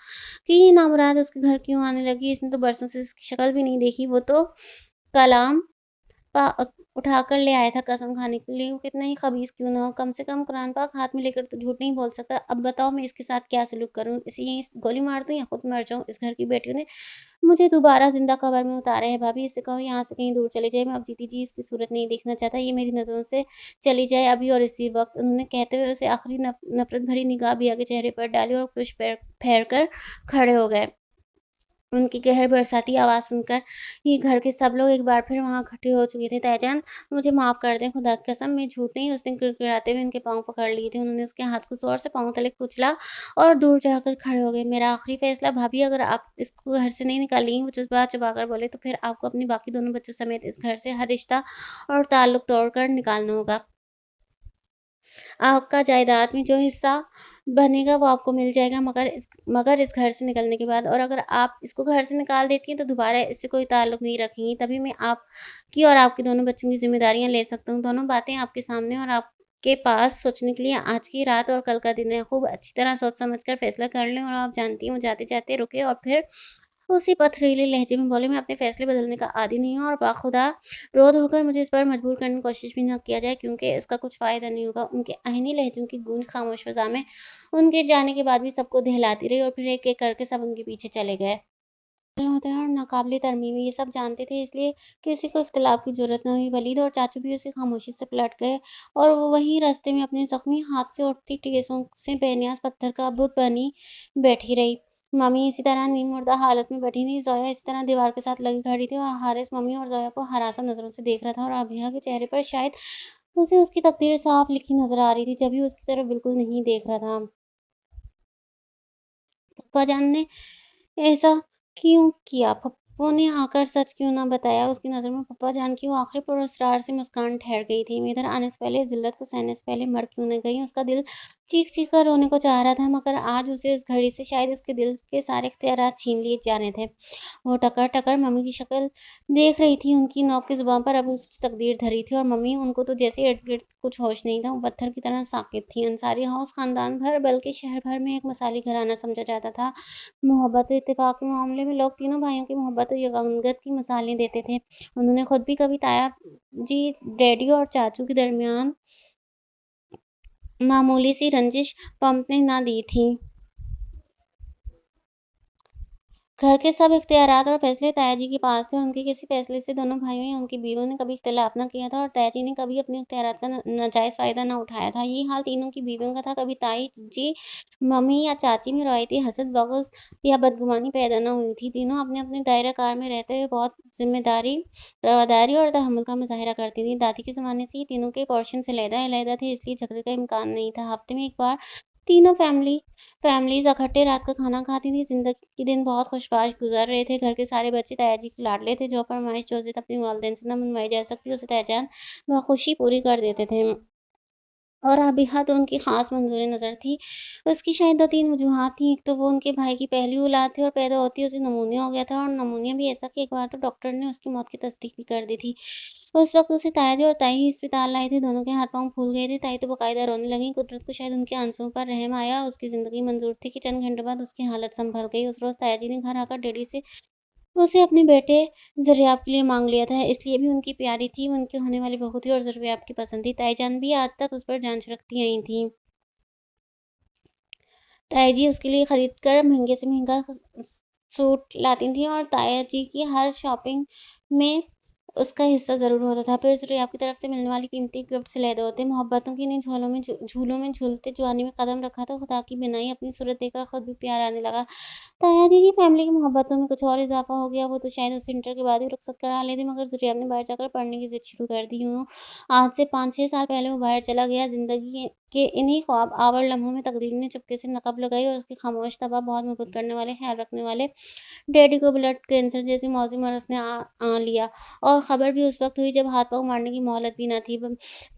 कि ये नामुराद उसके घर क्यों आने लगी। इसने तो बरसों से इसकी शक्ल भी नहीं देखी। वो तो कलाम पा उठाकर ले आया था कसम खाने के लिए, वो कितना ही ख़बीث क्यों ना हो, कम से कम कुरान पाक हाथ में लेकर तो झूठ नहीं बोल सकता। अब बताओ मैं इसके साथ क्या सलूक करूँ? इसे यहीं गोली मार दूँ या खुद मर जाऊँ? इस घर की बेटियों ने मुझे दोबारा ज़िंदा कब्र में उतारा है भाभी, इससे कहो यहाँ से कहीं दूर चली जाए, मैं अब जीती जी इसकी सूरत नहीं देखना चाहता, ये मेरी नज़रों से चली जाए अभी और इसी वक़्त। उन्होंने कहते हुए उसे आखिरी नफ़रत भरी निगाह बिया के चेहरे पर डाली और कुछ पैर फेर कर खड़े हो गए। उनकी गहर बरसाती आवाज़ सुनकर ही घर के सब लोग एक बार फिर वहाँ इकट्ठे हो चुके थे। "ताईजान, मुझे माफ़ कर दें, खुदा की कसम मैं झूठ नहीं।" उसने गिड़गिड़ाते हुए उनके पाँव पकड़ लिए थे। उन्होंने उसके हाथ को ज़ोर से पाँव तले कुचला और दूर जाकर खड़े हो गए। "मेरा आखिरी फ़ैसला भाभी, अगर आप इसको घर से नहीं निकालेंगी," वो चिल्ला-चिल्ला कर बोले, "तो फिर आपको अपने बाकी दोनों बच्चों समेत इस घर से हर रिश्ता और ताल्लुक तोड़कर निकालना होगा। आपका जायदाद में जो हिस्सा बनेगा वो आपको मिल जाएगा, मगर इस घर से निकलने के बाद, और अगर आप इसको घर से निकाल देती हैं तो दोबारा इससे कोई ताल्लुक नहीं रखेंगी, तभी मैं आपकी और आपके दोनों बच्चों की ज़िम्मेदारियाँ ले सकता हूँ। दोनों बातें आपके सामने और आपके पास सोचने के लिए आज की रात और कल का दिन है। खूब अच्छी तरह सोच समझ कर फैसला कर लें।" और आप जानती हैं वो जाते-जाते रुके और फिर उसी पथरीले लहजे में बोले, "मैं अपने फैसले बदलने का आदी नहीं हूँ और बाखुदा रोध होकर मुझे इस पर मजबूर करने की कोशिश भी ना किया जाए, क्योंकि इसका कुछ फ़ायदा नहीं होगा।" उनके आहनी लहज़ों की गूंज खामोश फ़िज़ा में उनके जाने के बाद भी सबको दहलाती रही और फिर एक-एक करके सब उनके पीछे चले गए। होते हैं और नाकाबिले तरमीम ये सब जानते थे, इसलिए किसी को इख्तिलाफ़ की ज़रूरत न हुई। वलीद और चाचू भी उसे खामोशी से पलट गए और वो वहीं रास्ते में अपने ज़ख्मी हाथ से उठती ठेसों से बेनियाज़ पत्थर का बुत बनी बैठी रही। मम्मी इसी तरह नींद मुर्दा हालत में बैठी थी, ज़ोया इसी तरह दीवार के साथ लगी खड़ी थी और हारिस मम्मी और ज़ोया को हरासा नज़रों से देख रहा था और अबिहा के चेहरे पर शायद उसे उसकी तकदीर साफ लिखी नज़र आ रही थी, जब भी उसकी तरफ बिल्कुल नहीं देख रहा था। पप्पा जान ने ऐसा क्यों किया? पप्पू ने आकर सच क्यों ना बताया? उसकी नज़र में पप्पा जान की वो आखिरी पुरस्कार से मुस्कान ठहर गई थी। मैं इधर आने से पहले, ज़िल्लत को सहने से पहले मर क्यों न गई? उसका दिल चीख-चीख कर रोने को चाह रहा था, मगर आज उसे इस घड़ी से शायद उसके दिल के सारे इख्तियारात छीन लिए जाने थे। वो टकर-टकर मम्मी की शक्ल देख रही थी, उनकी नोक की ज़ुबान पर अब उसकी तकदीर धरी थी और मम्मी, उनको तो जैसे इर्द-गिर्द कुछ होश नहीं था, वो पत्थर की तरह साकित थी। अंसारी हाउस ख़ानदान भर, बल्कि शहर भर में एक मसाली घराना समझा जाता था। मोहब्बत और इत्तेफ़ाक के मामले में लोग तीनों भाइयों की मोहब्बत और यगंगत की मिसालें देते थे। उन्होंने खुद भी कभी ताया जी, डैडी और चाचू के दरमियान मामूली सी रंजिश पनपने ना दी थी। घर के सब इख्तियारात और फ़ैसले ताया जी के पास थे और उनके किसी फ़ैसले से दोनों भाइयों या उनकी बीवियों ने कभी इख्तिलाफ़ ना किया था और ताया जी ने कभी अपने इख्तियारात का नाजायज़ फ़ायदा ना उठाया था। यही हाल तीनों की बीवियों का था। कभी ताई जी, मम्मी या चाची में रवायती हसद, बग़ज़ या बदगुमानी पैदा ना हुई थी। तीनों अपने-अपने दायरा-कार में रहते हुए बहुत ज़िम्मेदारी, रवादारी और तहम्मुल का मुज़ाहिरा करती थीं। दादी के ज़माने से ही तीनों के पोर्शन्स अलग-अलग थे, इसलिए झगड़े का इम्कान नहीं था। हफ़्ते में एक बार तीनों फैमिलीज़ इकट्ठे रात का खाना खाती थीं। ज़िंदगी के दिन बहुत खुशबाश गुज़र रहे थे। घर के सारे बच्चे ताया जी के लाडले थे। जो फ़रमाइश जो ज़िद अपने वालिदैन से ना मनवाई जा सकती, उसे तायाजान बख़ुशी पूरी कर देते थे। और आबिहा तो उनकी ख़ास मंज़ूर नज़र थी। उसकी शायद 2-3 वजूहात थीं। एक तो वो उनके भाई की पहली औलाद थी और पैदा होते ही उसे निमोनिया हो गया था और निमोनिया भी ऐसा कि एक बार तो डॉक्टर ने उसकी मौत की तस्दीक भी कर दी थी। उस वक़्त उसे ताया जी और ताई ही अस्पताल लाए थे। दोनों के हाथ-पाँव फूल गए थे। ताई तो बाकायदा रोने लगीं। कुदरत को शायद उनके आँसुओं पर रहम आया। उसकी ज़िंदगी मंज़ूर थी कि चंद घंटे बाद उसकी हालत सँभल गई। उस रोज़ ताया जी ने घर आकर डैडी से उसे अपने बेटे ज़ुरैब के लिए माँग लिया था, इसलिए भी उनकी प्यारी थी, वो उनकी होने वाली बहू थी और ज़ुरैब की पसंद थी। ताईजान भी आज तक उस पर जान छिड़कती आई थीं। ताया जी उसके लिए खरीद कर महँगे से महँगा सूट लाती थीं और ताया जी की हर शॉपिंग में उसका हिस्सा ज़रूर होता था। फिर ज़ुरैब की तरफ से मिलने वाली कीमती गिफ्ट्स लहदे होते। मोहब्बतों की इन्हीं झूलों में झूलते जवानी में कदम रखा तो खुदा की बिनाई अपनी सूरत देखकर खुद भी प्यार आने लगा। ताया जी की फैमिली की मोहब्बतों में कुछ और इज़ाफ़ा हो गया। वो तो शायद उसे इंटर के बाद ही रुख़सत करा लेते, मगर ज़ुरैब ने बाहर जाकर पढ़ने की ज़िद शुरू कर दी। यूँ आज से 5-6 साल पहले वो बाहर चला गया। ज़िंदगी के इन्हीं ख्वाब आवर लम्हों में तकदीर ने चुपके से नक़ब लगाई और उसके खामोश तबा बहुत मोहब्बत करने वाले, ख़्याल रखने वाले डैडी को ब्लड कैंसर जैसी मौजी मरज़ ने आ लिया और ख़बर भी उस वक़्त हुई जब हाथ-पाँव मारने की मोहलत भी ना थी।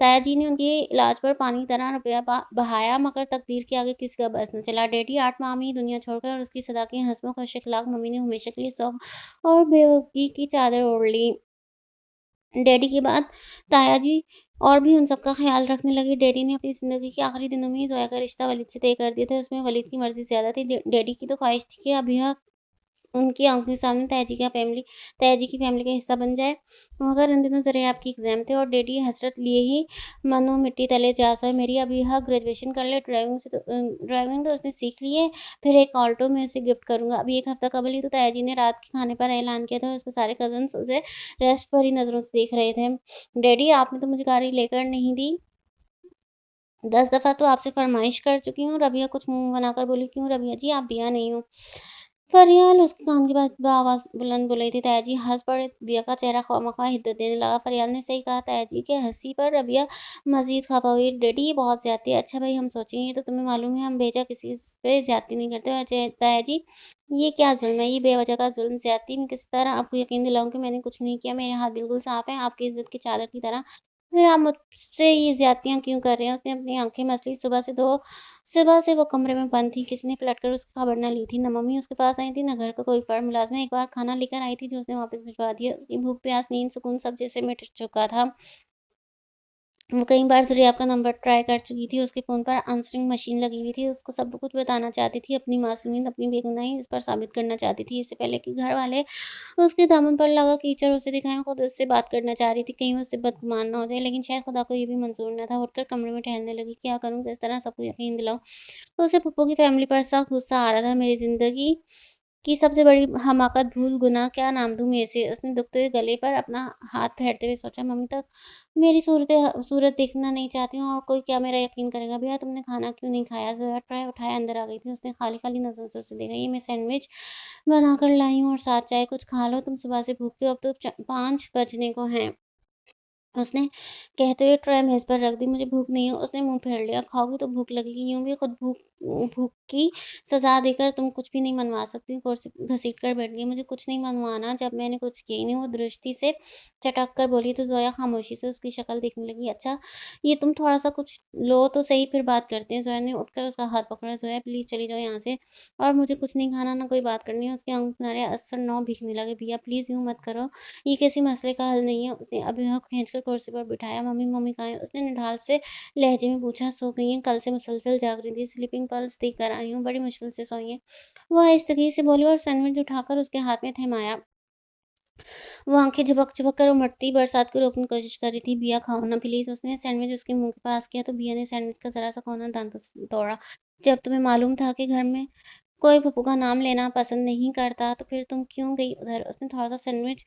ताया जी ने उनके इलाज पर पानी की तरह रुपया बहाया, मगर तकदीर के आगे किसी का बस न चला। डैडी 8 माह में ही दुनिया छोड़ गए और उसकी सदा की हँसमुख खुश अख़लाक़ मम्मी ने हमेशा के लिए शौक और बेवक़ूफ़ी की चादर ओढ़ ली। डैडी के बाद ताया जी और भी उन सब का ख़्याल रखने लगे। डैडी ने अपनी ज़िंदगी के आखिरी दिनों में ही ज़ोया का रिश्ता वलीद से तय कर दिया था। उसमें वलीद की मर्ज़ी ज़्यादा थी। डैडी की तो ख़्वाहिश थी कि अबिहा उनकी आँखों के सामने ताया जी की फैमिली का हिस्सा बन जाए। मगर इन दिनों ज़रा आपकी एग्ज़ाम थे और डैडी हसरत लिए ही मानो मिट्टी तले जा सोए। मेरी अभी यहाँ ग्रेजुएशन कर ले, ड्राइविंग तो उसने सीख ली है, फिर एक ऑल्टो मैं उसे गिफ्ट करूँगा। अभी 1 हफ़्ता कबल ही तो ताया जी ने रात के खाने पर ऐलान किया था, उसके सारे कज़िन्स उसे रेस्ट भरी नज़रों से देख रहे थे। डैडी आपने तो मुझे गाड़ी लेकर नहीं दी, 10 दफ़ा तो आपसे फ़रमाइश कर चुकी हूँ। रबिया कुछ मुँह बनाकर बोली, क्यों रबिया जी, आप बिया नहीं हो? फरियाल उसके कान के पास आवाज़ बुलंद बोल रही थी। ताया जी हँस पड़े। बिया का चेहरा खामख़ा हिद्दत देने लगा। फरियाल ने सही कहा ताया जी के हँसी पर रबिया मज़ीद ख़फ़ा हुई। डैडी ये बहुत ज़्यादती है। अच्छा भई हम सोचेंगे तो तुम्हें मालूम है हम बेवजह किसी पे ज़्यादती नहीं करते। वैसे ताया जी ये क्या ज़ुल्म है? ये बेवजह का ज़ुल्म ज़्यादती मैं किस तरह आपको यकीन दिलाऊँ कि मैंने कुछ नहीं किया। मेरे हाथ बिल्कुल साफ़ हैं आपकी इज़्ज़त की चादर की तरह। फिर आप मुझसे ये ज़्यादतियाँ क्यों कर रहे हैं? उसने अपनी आँखें मसली। सुबह से वो कमरे में बंद थी, किसी ने पलट कर उसकी खबर ना ली थी, ना मम्मी उसके पास आई थी, ना घर का कोई फर्द मुलाज़िम। एक बार खाना लेकर आई थी जो उसने वापस भिजवा दिया। उसकी भूख, प्यास, नींद, सुकून सब जैसे मिट चुका था। वो कई बार ज़ुरेया का नंबर ट्राई कर चुकी थी, उसके फ़ोन पर आंसरिंग मशीन लगी हुई थी, उसको सब कुछ बताना चाहती थी, अपनी मासूमियत, अपनी बेगुनाही इस पर साबित करना चाहती थी, इससे पहले कि घर वाले उसके दामन पर लगा कीचड़ उसे दिखाएँ, खुद उससे बात करना चाह रही थी, कहीं वो उससे बदगुमान ना हो जाए, लेकिन शायद खुदा को ये भी मंज़ूर ना था। उठकर कमरे में टहलने लगी, क्या करूँ, किस तरह सबको यकीन दिलाऊँ? तो उसे पप्पू की फैमिली पर सख्त गुस्सा आ रहा था। मेरी ज़िंदगी की सबसे बड़ी हमाकत, भूल, गुनाह क्या नाम दूँ मैं इसे? उसने दुखते हुए गले पर अपना हाथ फेरते हुए सोचा, मम्मी तक मेरी सूरत देखना नहीं चाहती हूँ और कोई क्या मेरा यकीन करेगा? भैया तुमने खाना क्यों नहीं खाया? ज़रा ट्राय उठाए अंदर आ गई थी। उसने खाली-खाली नज़रों से उसे देखा। ये मैं सैंडविच बनाकर लाई हूँ और साथ चाय, कुछ खा लो। तुम सुबह से भूखे हो, अब तो 5 बजने को हैं। उसने कहते हुए ट्रे मेज़ पर रख दी। मुझे भूख नहीं है, उसने मुँह फेर लिया। खाओगी तो भूख लगेगी, यूँ भी खुद भूख की सज़ा देकर तुम कुछ भी नहीं मनवा सकती। कुर्सी घसीट कर बैठ गई। मुझे कुछ नहीं मनवाना, जब मैंने कुछ किया ही नहीं। वो दृष्टि से चटक कर बोली तो ज़ोया खामोशी से उसकी शक्ल देखने लगी। अच्छा, ये तुम थोड़ा-सा कुछ लो तो सही, फिर बात करते हैं। ज़ोया ने उठकर उसका हाथ पकड़ा। ज़ोया प्लीज़ चली जाओ यहाँ से, और मुझे कुछ नहीं खाना, ना कोई बात करनी है। उसके आँखों के किनारे अधर 9 भीगने लगे। भैया प्लीज़ यूँ मत करो। ये किसी मसले का हल नहीं है। उसने अभी खींचकर कुर्सी पर बिठाया। मम्मी, मम्मी कहाँ है? उसने निढाल से लहजे में पूछा। सो गई हैं, कल से मुसलसल जाग रही थी, स्लीपिंग पल्स देकर आई हूँ, बड़ी मुश्किल से सोई हैं। वो आहिस्तगी से बोली और सैंडविच उठाकर उसके हाथ में थमाया। वो आँखें झपक-झपक कर उमड़ती बरसात को रोकने की कोशिश कर रही थी। "बिया खाओ ना प्लीज़।" उसने सैंडविच उसके मुँह के पास किया तो बिया ने सैंडविच का ज़रा-सा कोना दाँतों से तोड़ा। "जब तुम्हें मालूम था कि घर में कोई पप्पू का नाम लेना पसंद नहीं करता, तो फिर तुम क्यों गई उधर?" उसने थोड़ा-सा सैंडविच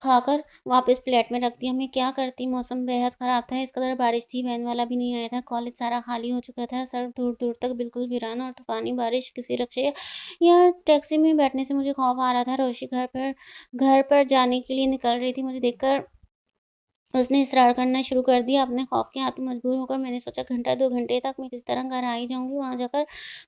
खाकर वापस प्लेट में रख दिया। मैं क्या करती, मौसम बेहद ख़राब था, इस कदर बारिश थी, वैन वाला भी नहीं आया था, कॉलेज सारा खाली हो चुका था, सड़क दूर-दूर तक बिल्कुल वीरान और तूफ़ानी बारिश, किसी रिक्शे या टैक्सी में बैठने से मुझे खौफ़ आ रहा था। रोशी घर पर जाने के लिए निकल रही थी, मुझे देखकर उसने इसरार करना शुरू कर दिया। अपने खौफ के हाथों मजबूर होकर मैंने सोचा घंटा 2 घंटे तक मैं किस तरह घर आ ही जाऊँगी। वहाँ जाकर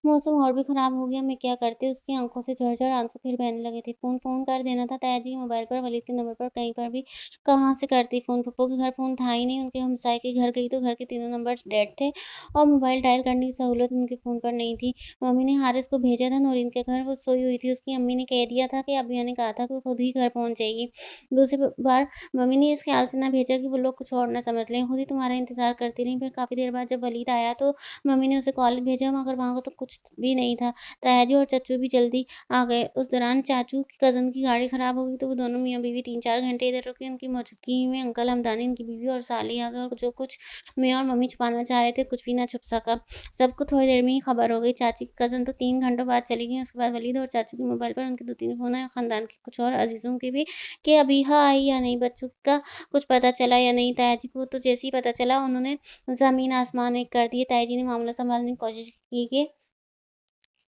मौसम और भी ख़राब हो गया, मैं क्या करती? उसकी आँखों से झरझर आँसू फिर बहने लगे थे। फ़ोन कर देना था ताया जी के मोबाइल पर, वलीद के नंबर पर, कहीं पर भी। कहाँ से करती फ़ोन? पप्पू के घर फ़ोन था ही नहीं, उनके हमसाये के घर गई तो घर के तीनों नंबर्स डेड थे और मोबाइल डायल करने की सहूलत उनके फ़ोन पर नहीं थी। मम्मी ने हारिस को भेजा था नूरीन के घर, वो सोई हुई थी। उसकी अम्मी ने कह दिया था कि अभिया ने कहा था कि वो खुद ही घर पहुँच जाएगी। दूसरी बार मम्मी ने इस ख़्याल से ना भेजा कि वो लोग कुछ और ना समझ लें, खुद ही तुम्हारा इंतज़ार करती रहीं। फिर काफ़ी देर बाद जब वलीद आया तो मम्मी ने उसे कॉलेज भेजा, मगर वहाँ तो कुछ भी नहीं था। ताया जी और चच्चू भी जल्दी आ गए। उस दौरान चाचू की कज़न की गाड़ी ख़राब हो गई तो वो दोनों मियाँ-बीवी 3-4 घंटे इधर रुके। उनकी मौजूदगी में अंकल हमदानी, उनकी बीवी और साली आ गए और जो कुछ मैं और मम्मी छुपाना चाह रहे थे, कुछ भी ना छुप सका। सबको थोड़ी देर में ही खबर हो गई। चाची की कज़न तो 3 घंटों बाद चली गईं। उसके बाद वलीद और चाचू के मोबाइल पर उनके 2-3 फ़ोन आए, ख़ानदान के कुछ और अज़ीज़ों के भी, कि अबीहा आई या नहीं, बच्चों का कुछ पता चला या नहीं। ताया जी को तो जैसे ही पता चला उन्होंने ज़मीन आसमान एक कर दिए। ताया जी ने मामला सँभालने की कोशिश की कि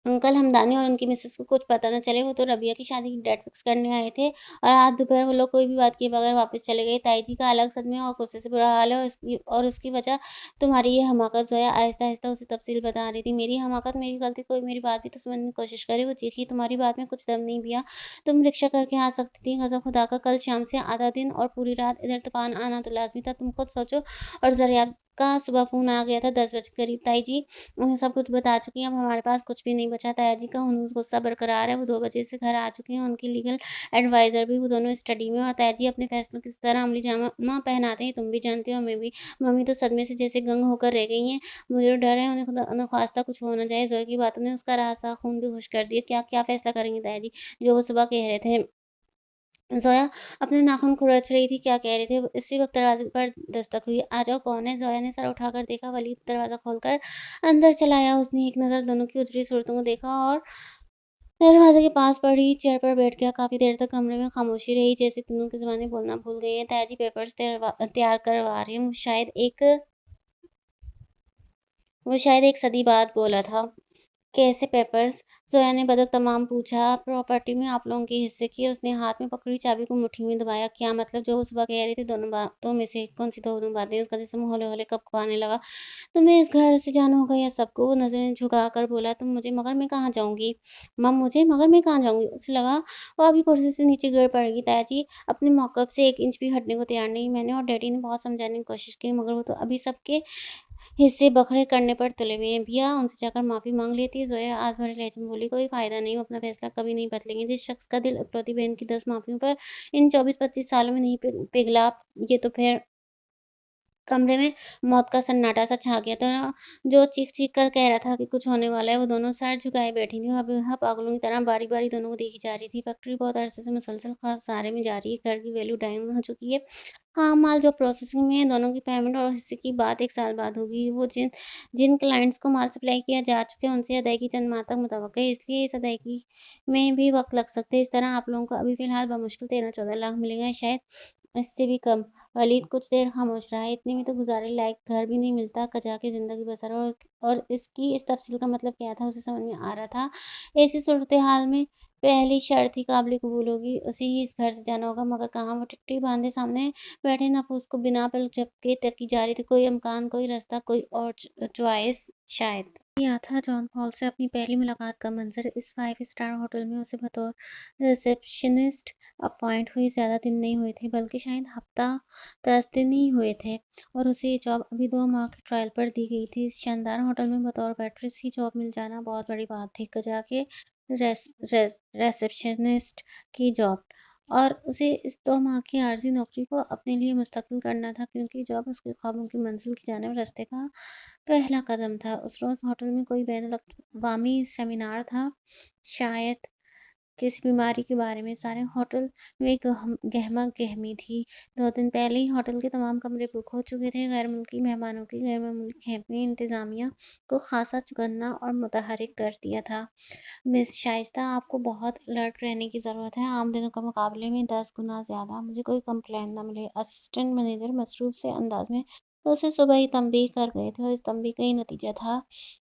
अंकल हमदानी और उनकी मिसेस को कुछ पता ना चले, वो तो रबिया की शादी की डेट फिक्स करने आए थे और आज दोपहर वो लोग कोई भी बात किए बगैर वापस चले गए। ताई जी का अलग सदमे और गुस्से से बुरा हाल है और उसकी वजह तुम्हारी ये हमाकत। ज़ोया आहिस्ता-आहिस्ता उसे तफ़सील बता रही थी। मेरी हमाकत, मेरी गलती, कोई मेरी बात भी तो समझने की कोशिश करे। वो चीखी, तुम्हारी बात में कुछ दम नहीं भैया, तुम रिक्शा करके आ सकती थी, कसम खुदा का कल शाम से आधा दिन और पूरी रात इधर तूफ़ान आना तो लाज़मी था। तुम खुद सोचो। और ज़रिया का सुबह फ़ोन आ गया था 10 बजे के करीब। ताई जी उन्हें सब कुछ बता चुकी हैं, अब हमारे पास कुछ भी नहीं बचा। ताया जी का हनूस गुस्सा बरकरार है, वो 2 बजे से घर आ चुके हैं, उनके लीगल एडवाइज़र भी, वो दोनों स्टडी में, और ताया जी अपने फैसलों किस तरह अमली जामा पहनाते हैं तुम भी जानती हो और मैं भी। मम्मी तो सदमे से जैसे गंग होकर रह गई हैं। मुझे तो डर है उन्हें खुदा नख़्वास्ता कुछ हो ना जाए। ज़ोया की बातों ने उसका रहा-सा खून भी खुश कर दिया। क्या फ़ैसला करेंगी ताया जी? जो वो सुबह कह रहे थे। ज़ोया अपने नाख़ून खुरच रही थी, क्या कह रहे थे? इसी वक़्त दरवाज़े पर दस्तक हुई। "आ जाओ, कौन है?" ज़ोया ने सर उठाकर देखा। वलीद दरवाज़ा खोलकर अंदर चला आया। उसने एक नज़र दोनों की उजड़ी सूरतों को देखा और दरवाज़े के पास पड़ी चेयर पर बैठ गया। काफ़ी देर तक कमरे में खामोशी रही, जैसे तीनों की ज़ुबानें बोलना भूल गई हैं। ताया जी पेपर्स तैयार करवा रहे हैं। वो शायद एक सदी बाद बोला था। कैसे पेपर्स? ज़ोया ने बदक तमाम पूछा। प्रॉपर्टी में आप लोगों के हिस्से की। उसने हाथ में पकड़ी चाबी को मुट्ठी में दबाया। क्या मतलब? जो वो सुबह कह रही थी, दोनों बातों में से कौन-सी दोनों बातें? उसका जिस्म हौले-हौले कँपने लगा। तुम्हें इस घर से जाना होगा या सबको? वो नज़रें झुकाकर बोला। तुम मुझे, मगर मैं कहाँ जाऊँगी? मुझे, मगर मैं कहाँ जाऊँगी? उसे लगा वो अभी कुर्सी से नीचे गिर पड़ेगी। ताया जी अपने मौक़िफ़ से 1 इंच भी हटने को तैयार नहीं। मैंने और डैडी ने बहुत समझाने की कोशिश की, मगर वो तो अभी सबके हिस्से बखरे करने पर तुले हुए हैं। भैया उनसे जाकर माफ़ी माँग लेती। ज़ोया आँच भरे लहजे में बोली। कोई फ़ायदा नहीं, वो अपना फ़ैसला कभी नहीं बदलेंगे। जिस शख़्स का दिल इकलौती बहन की 10 माफ़ियों पर इन 24-25 सालों में नहीं पिघला, ये तो फिर कमरे में मौत का सन्नाटा-सा छा गया था। जो चीख-चीख कर कह रहा था कि कुछ होने वाला है, वो दोनों सर झुकाए बैठी थीं और बेवहाँ पागलों की तरह बारी-बारी दोनों को देखी जा रही थी। फैक्ट्री बहुत अरसे से मुसलसल खसारे में जा रही है। घर की वैल्यू डाउन हो चुकी है। हाँ, माल जो प्रोसेसिंग में है, दोनों की पेमेंट और हिस्से की बात 1 साल बाद होगी। वो जिन जिन क्लाइंट्स को माल सप्लाई किया जा चुका है, उनसे अदायगी चंद माह तक मुतवक्किल है, इसलिए इस अदायगी में भी वक़्त लग सकता है। इस तरह आप लोगों को अभी फ़िलहाल बमुश्किल 13-14 लाख मिलेगा, शायद इससे भी कम। वलीद कुछ देर खामोश रहा। इतने में तो गुज़ारे लायक घर भी नहीं मिलता, कज़ा के ज़िंदगी बसर, और इसकी इस तफ़सील का मतलब क्या था, उसे समझ में आ रहा था। ऐसी सूरत-ए-हाल में पहली शर्त ही काबिल कबूल होगी, उसे ही इस घर से जाना होगा, मगर कहाँ? वो टिकटी बाँधे सामने बैठे नफूस को बिना पलक झपके तकी जा रही थी। कोई इम्कान, कोई रास्ता, कोई और चॉइस शायद। याद था जॉन पॉल से अपनी पहली मुलाकात का मंज़र। इस 5 स्टार होटल में उसे बतौर रिसेप्शनिस्ट अपॉइंट हुए ज़्यादा दिन नहीं हुए थे, बल्कि शायद हफ़्ता 10 दिन ही हुए थे, और उसे ये जॉब अभी 2 माह के ट्रायल पर दी गई थी। इस शानदार होटल में बतौर वेट्रेस ही जॉब मिल जाना बहुत बड़ी बात थी। कज़ा के रिसेप्शनिस्ट की जॉब, और उसे इस 2 माह की आर्ज़ी नौकरी को अपने लिए मुस्तकिल करना था, क्योंकि जॉब उसके ख्वाबों की मंज़िल की जानिब रास्ते का पहला कदम था। उस रोज़ होटल में कोई बैनुल-अक़वामी सेमिनार था, शायद किसी बीमारी के बारे में। सारे होटल में गहमा-गहमी थी। 2 दिन पहले ही होटल के तमाम कमरे बुक हो चुके थे। गैर मुल्की मेहमानों की गैर-मामूली खेप ने इंतज़ामिया को ख़ासा चौकन्ना और मुतहर्रिक कर दिया था। मिस शाइस्ता, आपको बहुत अलर्ट रहने की ज़रूरत है। आम दिनों के मुकाबले में 10 गुना ज़्यादा। मुझे कोई कंप्लेंट ना मिले। असिस्टेंट मैनेजर मसरूफ़ से अंदाज़ में उसे सुबह ही तंबीह कर गए थे, और इस तंबीह का ही नतीजा था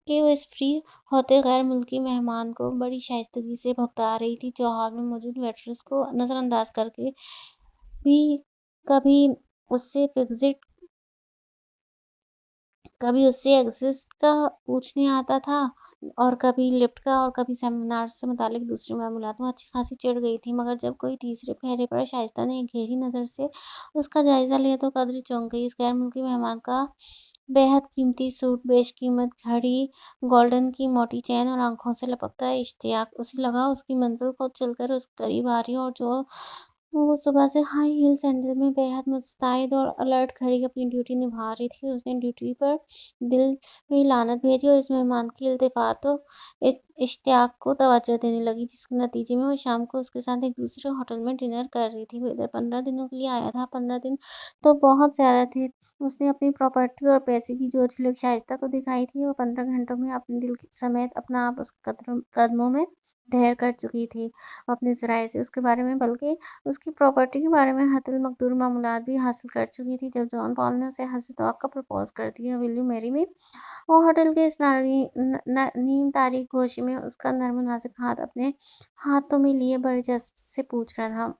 कि वो इस फ्री होते गैर मुल्की मेहमान को बड़ी शाइस्तगी से भुगता रही थी, जो हॉल में मौजूद वेट्रेस को नज़रअंदाज करके भी कभी उससे विज़िट कभी उससे एग्ज़िस्ट का पूछने आता था, और कभी लिफ्ट का, और कभी सेमिनार से मुताल्लिक़ दूसरी मामूलात में। अच्छी-ख़ासी चिढ़ गई थी, मगर जब कोई तीसरे पहरे पर शाइस्ता ने एक गहरी नज़र से उसका जायज़ा लिया, तो कदर चौंक गई। इस गैर मुल्की मेहमान का बेहद कीमती सूट, बेशकीमत घड़ी, गोल्डन की मोटी चेन और आँखों से लपकता इश्तियाक। उसे लगा उसकी मंज़िल खुद चलकर उसके करीब आ रही है, और जो वो सुबह से हाई हील सैंडल में बेहद मुस्तैद और अलर्ट खड़ी अपनी ड्यूटी निभा रही थी। उसने ड्यूटी पर दिल में लानत भेजी, और इस मेहमान की इल्तिफ़ात और इश्तियाक को तवज्जो देने लगी, जिसके नतीजे में वो शाम को उसके साथ एक दूसरे होटल में डिनर कर रही थी। वो इधर 15 दिनों के लिए आया था। 15 दिन तो बहुत ज़्यादा थे। उसने अपनी प्रॉपर्टी और पैसे की जो झलक शाइस्ता को दिखाई थी, वो 15 घंटों में अपने दिल समेत अपना आप उसके कदमों में ढेर कर चुकी थी। वो अपने ज़राए से उसके बारे में, बल्कि उसकी प्रॉपर्टी के बारे में हतल मकदूर मालूमात भी हासिल कर चुकी थी। जब जॉन पॉल ने उसे हस्ब तवक्कुह प्रपोज़ कर दिया, विल यू मैरी मी? वो होटल के इस नीम तारीक गोशे में उसका नर्म नाज़ुक हाथ अपने हाथों में लिए बड़े जज़्ब से पूछ रहा था।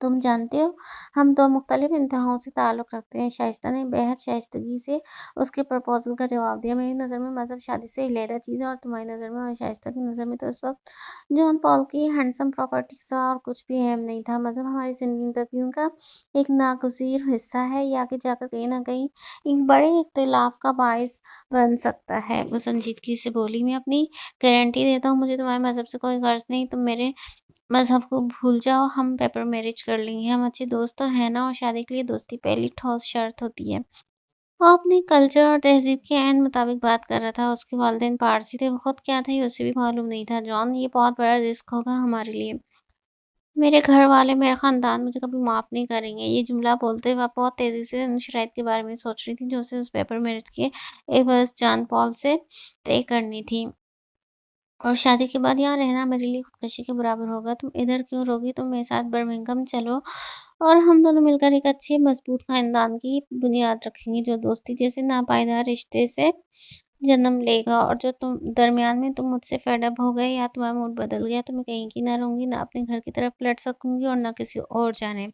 तुम जानते हो, हम 2 मुख्तलिफ इंतहाओं से ताल्लुक़ रखते हैं। शाइस्ता ने बेहद शाइस्तगी से उसके प्रपोज़ल का जवाब दिया। मेरी नज़र में मज़हब शादी से अलहदा चीज़ है और तुम्हारी नज़र में और शाइस्ता की नज़र में तो उस वक़्त जॉन पॉल की हैंडसम प्रॉपर्टी से और कुछ भी अहम नहीं था। मज़हब हमारी ज़िंदगियों का एक नागज़ीर हिस्सा है। ये आगे जाकर कहीं न कहीं एक बड़े इख्तिलाफ़ का बाइस बन सकता है। वो संजीदगी से बोली, मैं अपनी गारंटी देता हूँ, मुझे तुम्हारे मज़हब से कोई गर्ज़ नहीं। तुम मेरे मज़हब को भूल जाओ, हम पेपर मैरिज कर लेंगे। हम अच्छे दोस्त तो हैं ना, और शादी के लिए दोस्ती पहली ठोस शर्त होती है। वो अपने कल्चर और तहज़ीब के ऐन मुताबिक बात कर रहा था। उसके वालिदैन पारसी थे, वो खुद क्या था ये उसे भी मालूम नहीं था। जॉन, ये बहुत बड़ा रिस्क होगा हमारे लिए। मेरे घर वाले, मेरा ख़ानदान मुझे कभी माफ़ नहीं करेंगे। ये जुमला बोलते हुए वह बहुत तेज़ी से उन शराइत के बारे में सोच रही थी जो उसे उस पेपर मैरिज के एवज़ जॉन पॉल से तय करनी थी। और शादी के बाद यहाँ रहना मेरे लिए खुदकशी के बराबर होगा। तुम इधर क्यों रहोगी? तुम मेरे साथ बर्मिंघम चलो और हम दोनों मिलकर एक अच्छे मज़बूत ख़ानदान की बुनियाद रखेंगे, जो दोस्ती जैसे नापायदार रिश्ते से जन्म लेगा। और जो तुम दरमियान में तुम मुझसे फेड अप हो गए या तुम्हारा मूड बदल गया, तो मैं कहीं की ना रहूँगी, ना अपने घर की तरफ लौट सकूँगी और ना किसी और जाने।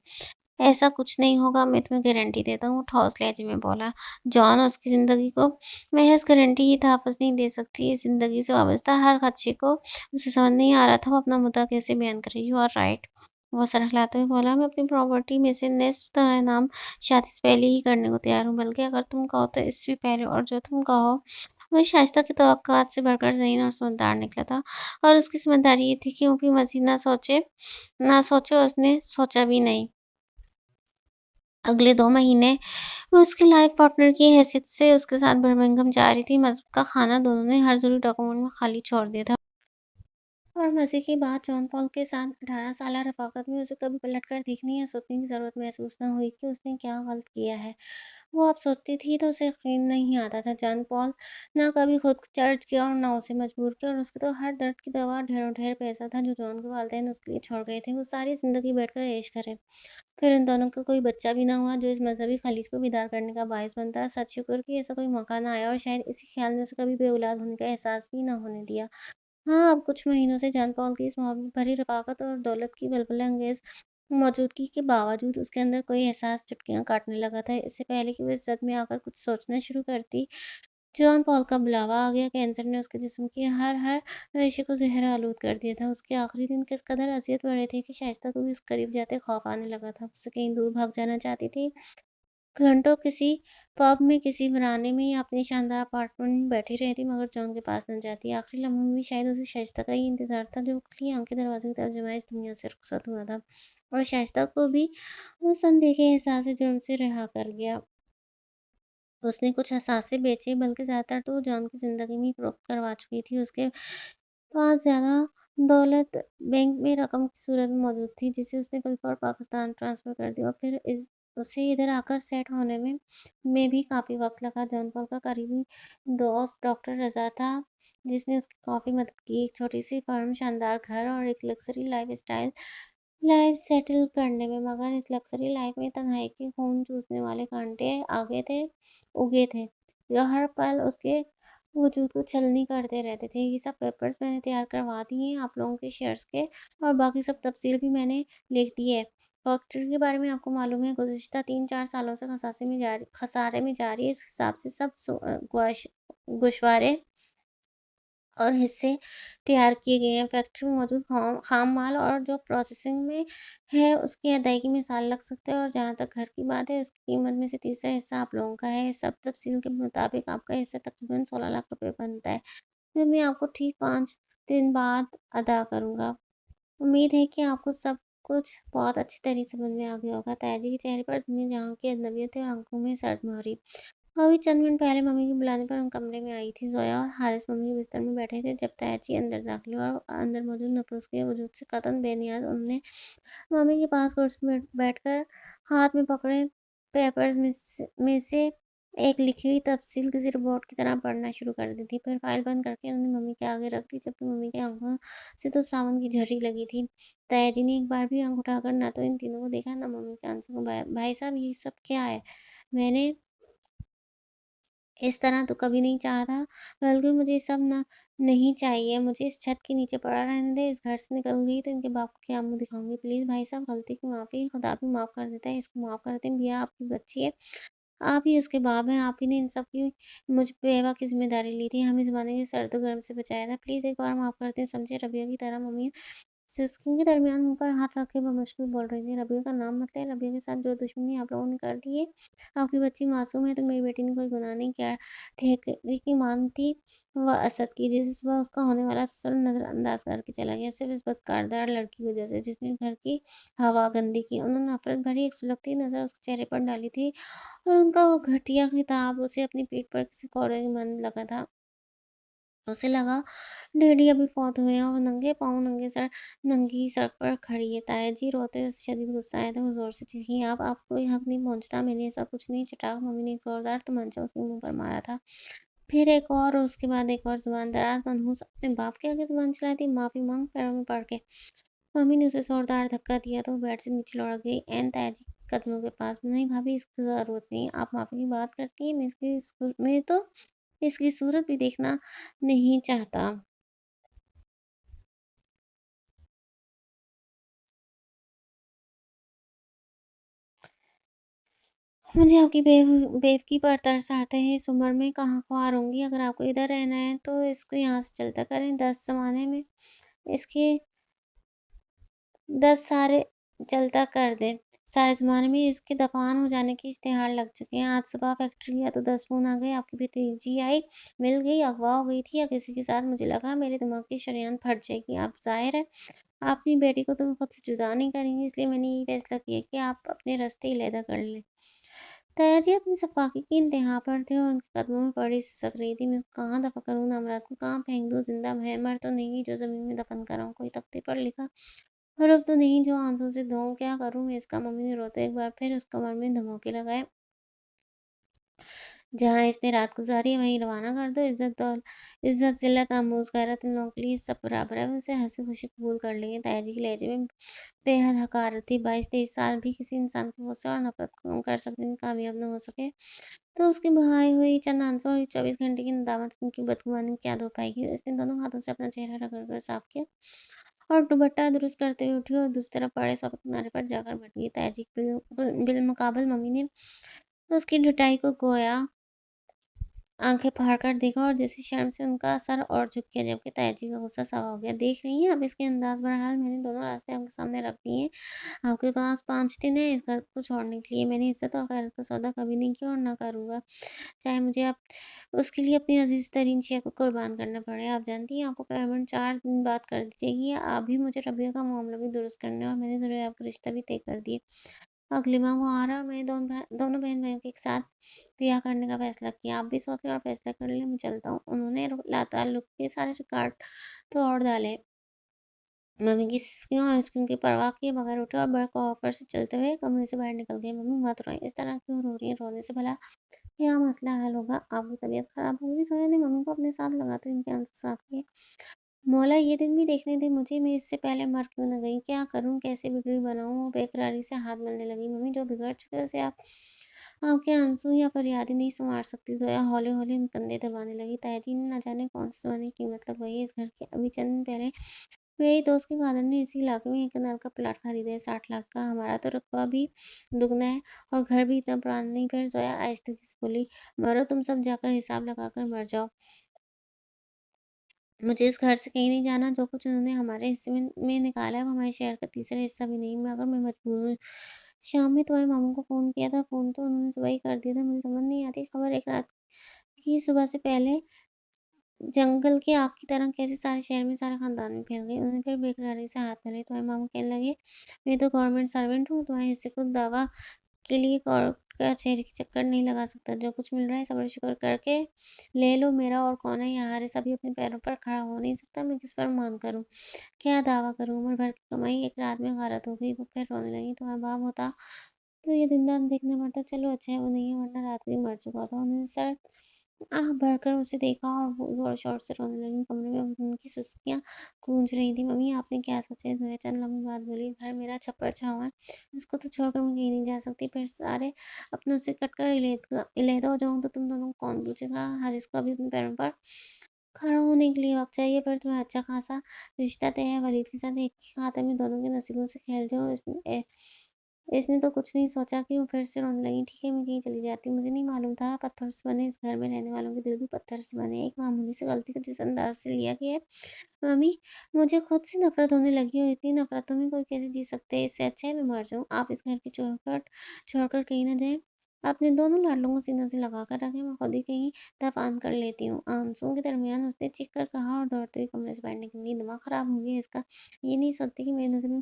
ऐसा कुछ नहीं होगा, मैं तुम्हें गारंटी देता हूँ, ठोस लहजे में बोला जॉन। उसकी ज़िंदगी को महज़ गारंटी ही तहफ़्फ़ुज़ नहीं दे सकती, इस ज़िंदगी से वाबस्ता हर ख़दशे को उसे समझ नहीं आ रहा था वो अपना मुद्दा कैसे बयान करे। यू आर राइट, वो सर हिलाते हुए बोला, मैं अपनी प्रॉपर्टी में से निस्फ़ तुम्हारे नाम शादी से पहले ही करने को तैयार हूँ, बल्कि अगर तुम कहो तो इससे भी पहले। और जो तुम कहो, वह शाइस्ता की तवक्कुआत से बढ़कर ज़हीन और समझदार निकला था। और उसकी समझदारी ये थी कि वो भी मज़ीद ना सोचे और उसने सोचा भी नहीं। अगले 2 महीने वो उसके लाइफ़ पार्टनर की हैसियत से उसके साथ बर्मिंघम जा रही थी। मस्जिद का खाना दोनों ने हर ज़रूरी डॉक्यूमेंट में खाली छोड़ दिया था। और मज़े की बात, जॉन पॉल के साथ 18 साला रफ़ाक़त में उसे कभी पलटकर देखने या सोचने की ज़रूरत महसूस न हुई कि उसने क्या गलत किया है। वो अब सोचती थी तो उसे यकीन नहीं आता था। जॉन पॉल ना कभी खुद चर्च गया और ना उसे मजबूर किया, और उसके तो हर दर्द की दवा ढेरों ढेर पैसा था जो जॉन के वालिदैन उसके लिए छोड़ गए थे। वो सारी ज़िंदगी बैठकर ऐश करे। फिर इन दोनों का कोई बच्चा भी ना हुआ जो इस मज़हबी खलीज को बीदार करने का बायस बनता। सच शुक्र कि ऐसा कोई मौका ना आया, और शायद इसी ख़्याल ने उसे कभी बेऔलाद होने का एहसास भी ना होने दिया। हाँ, अब कुछ महीनों से जॉन पॉल की इस मोहब्बत भरी रफ़ाक़त और दौलत की बलबुला अंगेज़ मौजूदगी के बावजूद उसके अंदर कोई एहसास चुटकियाँ काटने लगा था। इससे पहले कि वो इस सदमे में आकर कुछ सोचना शुरू करती, जॉन पॉल का बुलावा आ गया। कैंसर ने उसके जिस्म के हर रेशे को ज़हर-आलूद कर दिया था। उसके आखिरी दिन किस कदर अज़ियत बढ़े थे कि शाइस्ता को भी उसके करीब जाते खौफ़ आने लगा था। उससे कहीं दूर भाग जाना चाहती थी। घंटों किसी पब में, किसी वीराने में या अपने शानदार अपार्टमेंट में बैठी रहती, मगर जॉन के पास न जाती। आखिरी लम्हों में भी शायद उसे शाइस्ता का ही इंतज़ार था, जो खुली आँखें दरवाज़े की तरफ जमाए इस दुनिया से रुखसत हुआ था। और शाइस्ता को भी उस अनदेखे एहसास से जुर्म से रिहा कर गया। उसने कुछ असासे बेचे, बल्कि ज़्यादातर तो वो जॉन की ज़िंदगी में ही फ़रोख्त करवा चुकी थी। उसके पास ज़्यादा दौलत बैंक में रकम की सूरत में मौजूद थी, जिसे उसने फ़िलहाल पाकिस्तान ट्रांसफ़र कर दिया, और फिर उसे इधर आकर सेट होने में भी काफ़ी वक़्त लगा। जॉन पॉल का करीबी दोस्त डॉक्टर रज़ा था, जिसने उसकी काफ़ी मदद की। एक छोटी-सी फ़र्म, शानदार घर और एक लग्ज़री लाइफ़ सेटल करने में, मगर इस लग्ज़री लाइफ़ में तन्हाई के खून चूसने वाले कांटे उगे थे, जो हर पल उसके वजूद को छलनी करते रहते थे। ये सब पेपर्स मैंने तैयार करवा दिए हैं आप लोगों के शेयर्स के, और बाकी सब तफ़सील भी मैंने लिख दी है। फैक्ट्री के बारे में आपको मालूम है, गुज़िश्ता 3-4 सालों से खसारे में जा रही है। इस हिसाब से सब गोशवारे और हिस्से तैयार किए गए हैं। फैक्ट्री में मौजूद खाम माल और जो प्रोसेसिंग में है, उसकी अदायगी में साल लग सकते हैं। और जहाँ तक घर की बात है, उसकी कीमत में से तीसरा हिस्सा आप लोगों का है। सब तफ़सील के मुताबिक आपका हिस्सा तकरीबन 16 लाख रुपए बनता है, जो मैं आपको ठीक 5 दिन बाद अदा करूँगा। उम्मीद है कि आपको सब कुछ बहुत अच्छी तरह समझ में आ गया होगा। तायाजी के चेहरे पर दुनिया जहाँ की अजनबियत थी और आँखों में सरमाहरी। अभी चंद मिनट पहले मम्मी के बुलाने पर हम कमरे में आई थी। ज़ोया और हारिस मम्मी के बिस्तर में बैठे थे जब तायाजी अंदर दाखिल हुआ, और अंदर मौजूद नफूस के वजूद से कतन बेनियाज उन्होंने मम्मी के पास कुर्सी में बैठकर हाथ में पकड़े पेपर्स में से एक लिखी हुई तफसील किसी रिपोर्ट की तरह पढ़ना शुरू कर दी थी। फिर फाइल बंद करके उन्होंने मम्मी के आगे रख दी, जबकि मम्मी की आंखों से तो सावन की झड़ी लगी थी। तायाजी ने एक बार भी आंख उठाकर ना तो इन तीनों को देखा, ना मम्मी के आंसू को। भाई साहब, ये सब क्या है? मैंने इस तरह तो कभी नहीं चाहा था, बल्कि मुझे सब ना नहीं चाहिए, मुझे इस छत के नीचे पड़ा रहने दे, इस घर से निकल गई तो इनके बाप को क्या मुँह दिखाऊँगी। प्लीज़ भाई साहब गलती की माफ़ी, खुदा भी माफ़ कर देता है, इसको माफ़ कर दें। भैया आपकी बच्ची है, आप ही उसके बाप हैं, आप ही ने इन सब की मुझ बेवा की ज़िम्मेदारी ली थी, हमें ज़माने के सर्द गर्म से बचाया था। प्लीज़ एक बार माफ़ कर दें, समझे रबिया की तरह मम्मी सिस्किन के दरमियान मुँह पर हाथ रखे बमुश्किल बोल रही थी, "रबिया का नाम मत लें, रबिया के साथ जो दुश्मनी आप लोगों ने कर दी है, आपकी बच्ची मासूम है तो मेरी बेटी ने कोई गुनाह नहीं किया। ठेके की माँग थी वह असद की, जिसे सुबह उसका होने वाला ससुर नज़रअंदाज करके चला गया, सिर्फ़ इस बदकिरदार लड़की की वजह से, जिसने घर की हवा गंदी की।" उन्होंने नफ़रत भरी एक सुलगती नज़र उसके चेहरे पर डाली थी और उनका वो घटिया खिताब उसे अपनी पीठ पर किसी कौड़े की मानने लगा था। उसे लगा डैडी अभी फौत हुए हैं और नंगे पाँव नंगी सड़क पर खड़ी है। ताया जी रोते हुए शदीद गुस्सा आया था। वो ज़ोर से चीखी, आप कोई हक नहीं पहुँचता, मैंने ऐसा कुछ नहीं। चटाक मम्मी ने एक ज़ोरदार तमाचा उसके मुँह पर मारा था। फिर एक और उसके बाद एक और ज़ुबान दराज़ मनहूस अपने बाप के आगे ज़ुबान चलाई थी, माफ़ी माँग पैरों में पड़ के। मम्मी ने उसे ज़ोरदार धक्का दिया तो वो बेड से नीचे लुढ़क गई, ऐन ताया जी के कदमों के पास। नहीं भाभी इसकी ज़रूरत नहीं, आप माफ़ी की बात करती हैं, मैं तो इसकी सूरत भी देखना नहीं चाहता। मुझे आपकी बेवकी पर तरस आता है। इस उम्र में कहाँ ख्वार होंगी। अगर आपको इधर रहना है तो इसको यहाँ से चलता करें। 10 ज़माने में इसके 10 सारे चलता कर दें। सारे ज़माने में इसके दफ़न हो जाने के इश्तिहार लग चुके हैं। आज सुबह फैक्ट्री गया तो 10 फ़ोन आ गए। आपकी भतीजी आई, मिल गई, अगवा हो गई थी या किसी के साथ। मुझे लगा मेरे दिमाग की शरेआन फट जाएगी। अब ज़ाहिर है आप अपनी बेटी को तो खुद से जुदा नहीं करेंगी, इसलिए मैंने ये फैसला किया कि आप अपने रास्ते अलहदा कर लें। ताया जी अपनी सफाकी की इंतहा पर थे और उनके कदमों में पड़ी सिसक रही थी। मैं उसको कहाँ दफ़ा करूँ नमरात को, कहाँ फेंक दूँ, ज़िंदा है मर तो नहीं जो ज़मीन में दफ़न कराऊँ, कोई तख्ते पर लिखा हरफ तो नहीं जो आंसू से धोऊँ, क्या करूँ मैं इसका। मम्मी ने रोते एक बार फिर उस कमर में धमोके लगाए। जहाँ इसने रात गुज़ारी है वहीं रवाना कर दो। इज़्ज़त, ज़िल्लत, आमोज़, गैरत इन लोगों के लिए सब बराबर है। वो इसे हँसी-खुशी कबूल कर लेंगे। ताया जी के लहजे में बेहद हकारत थी। 22-23 साल भी किसी इंसान को गुस्सा और नफ़रत कम कर सकने में कामयाब ना हो सके, तो उसकी बहाई हुई चंद आंसू और 24 घंटे की नदामत उनकी बदगुमानी क्या धो पाएगी। इसने दोनों हाथों से अपना चेहरा रगड़-रगड़ साफ किया और दुपट्टा दुरुस्त करते हुए उठी और दूसरी तरफ पड़े सोफ़े के किनारे पर जाकर बैठ गई। ताया जी बिलमुकाबल मम्मी ने उसकी जुटाई को गोया आँखें फाड़ कर देखा और जैसे शर्म से उनका सर और झुक गया, जबकि ताया जी का गुस्सा सवा हो गया। देख रही हैं, अब इसके अंदाज़ बहरहाल मैंने दोनों रास्ते आपके सामने रख दिए हैं। आपके पास 5 दिन है इस घर को छोड़ने के लिए। मैंने इज़्ज़त और खैरत का सौदा कभी नहीं किया और ना करूँगा। चाहे मुझे अब उसके लिए अपनी अज़ीज़ तरीन शय को कुर्बान करना पड़े। आप जानती हैं आपको पेमेंट 4 दिन बाद कर दी जाएगी। अभी मुझे रबिया का मामला भी दुरुस्त करना है और मैंने ज़रूर आपका रिश्ता भी तय कर दिए। अगले माह वो आ रहा है और मैंने दोनों बहन-भाइयों के एक साथ ब्याह करने का फ़ैसला किया। आप भी सोच लें और फ़ैसला कर लें, मैं चलता हूँ। उन्होंने लाताल्लुक़ के सारे रिकॉर्ड तोड़ डाले। मम्मी की सिसकियों और हिचकियों की परवाह किए बगैर उठे और बड़े कॉपर से चलते हुए कमरे से बाहर निकल गए। मम्मी मत रोएं, इस तरह क्यों रो रही हैं? रोने से भला क्या मसला हल होगा? आपकी तबीयत ख़राब होगी। सोया ने मम्मी को अपने साथ लगाते हुए इनके आंसू साफ़ किए। मौला ये दिन भी देखने दे मुझे, मैं इससे पहले मर क्यों न गई? क्या करूँ? कैसे बिगड़ी बनाऊँ? वो बेकरारी से हाथ मलने लगी। मम्मी जो बिगड़ चुके हैं उसे आप आपके आंसू या फरियादें नहीं सँवार सकती। ज़ोया हौले-हौले कंधे दबाने लगी। ताया जी ने न जाने कौन-से ज़माने की कीमत लगवाई है इस घर की। अभी चंद दिन पहले मेरी दोस्त के फादर ने इसी इलाके में एक कनाल का प्लॉट खरीदा है 60 लाख का। हमारा तो रकबा भी दुगना है और घर भी इतना पुराना नहीं। फिर ज़ोया आहिस्ता से बोली, मरो तुम सब जाकर हिसाब लगाकर मर जाओ। मुझे इस घर से कहीं नहीं जाना, जो कुछ उन्होंने हमारे हिस्से में निकाला है, वो हमारे शेयर का तीसरा हिस्सा भी नहीं। मगर मैं मजबूर हूँ। शाम में तुम्हारे मामू को फ़ोन किया था, फ़ोन तो उन्होंने सुबह ही कर दिया था। मुझे समझ नहीं आती खबर एक रात की सुबह से पहले जंगल की आग की तरह कैसे सारे शहर में, सारे खानदान में फैल गई। उन्होंने फिर बेकरारी से हाथ मिलाए। तुम्हारे मामू कहने लगे, मैं तो गवर्नमेंट सर्वेंट हूँ, तुम्हारे हिस्से को दावा के लिए कोर्ट कचहरी के चक्कर नहीं लगा सकता। जो कुछ मिल रहा है सब्र शुक्र करके ले लो। मेरा और कौन है यहाँ? हारिस अभी अपने पैरों पर खड़ा हो नहीं सकता, मैं किस पर मान करूँ? क्या दावा करूँ? उम्र भर की कमाई एक रात में गारत हो गई। वो फिर रोने लगी। तुम्हारा बाप होता तो ये दिन-रात देखना पड़ता। चलो अच्छा है वो नहीं है, वरना रात को ही मर चुका था। उन्होंने सर आह भरकर उसे देखा और वो ज़ोर-शोर से रोने लगी। कमरे में उनकी सुस्कियाँ गूंज रही थी। मम्मी आपने क्या सोचा है? ज़ोया चंद लम्बी बाद बोली, घर मेरा छप्पर छाँव है, इसको तो छोड़कर मैं कहीं नहीं जा सकती। फिर सारे अपनों से कटकर अलहदा हो जाऊँ तो तुम दोनों को कौन पूछेगा? हारिस को अभी अपने पैरों पर खड़ा होने के लिए वक़्त चाहिए, पर तुम्हें अच्छा खासा रिश्ता तय है वलीद के साथ, एक ही खाते में दोनों के नसीबों से खेल जाओ। इसने तो कुछ नहीं सोचा कि वो फिर से रोने लगी। ठीक है, मैं कहीं चली जाती हूँ। मुझे नहीं मालूम था पत्थरों से बने इस घर में रहने वालों के दिल भी पत्थर से बने हैं। एक मामूली सी गलती को जिस अंदाज़ से लिया कि है मम्मी, मुझे खुद से नफ़रत होने लगी और इतनी नफ़रतों में कोई कैसे जी सकते हैं? इससे अच्छा है मैं मर जाऊँ। आप इस घर की चौखट छोड़कर कहीं न जाएँ। अपने दोनों लाडलों को सीने से लगा कर रखें, मैं खुद ही कहीं दफ़न कर लेती हूँ। आंसुओं के दरमियान उसने चीख कर कहा और दौड़ते हुए कमरे से बाहर निकली। दिमाग ख़राब हो गया इसका। ये नहीं सोचती कि मेरी नज़र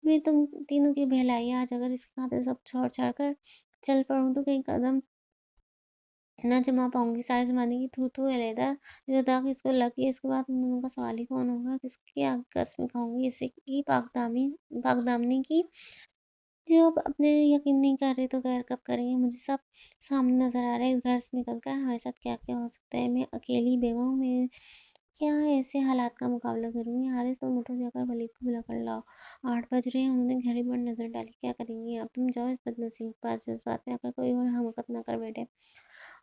में तुम तीनों की बहलाई है। आज अगर इसकी खातिर सब छोड़-छाड़ कर चल पड़ूँ तो कहीं कदम ना जमा पाऊँगी। सारे ज़माने की थू-थू अलहदा जो दाग इसको लग गया, इसके बाद उन दोनों का सवाल ही कौन होगा? किसकी आग कसमें खाऊँगी? इसी की पाक-दामनी की जो अब अपने यकीन नहीं कर रहे तो गैर कब करेंगे? मुझे सब सामने नज़र आ रहा है। इस घर से निकल कर हमारे साथ क्या-क्या हो सकता है? मैं अकेली बेवा हूँ, मैं क्या ऐसे हालात का मुकाबला करूँगी? हारिस, तुम उठो, जाकर वलीद को बुला कर लाओ। 8 बज रहे हैं, उन्होंने घड़ी पर नज़र डाली। क्या करेंगी अब? तुम जाओ इस बदनसीब के पास, जज़्बात में आकर कोई और हमाकत ना कर बैठे।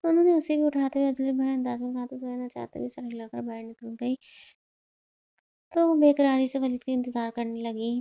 उन्होंने उसे भी उठाते हुए अजली भरे अंदाज में कहा तो सोया ना चाहते हुए सर हिलाकर बाहर निकल गई। तो वो बेकरारी से वलीद का इंतज़ार करने लगी।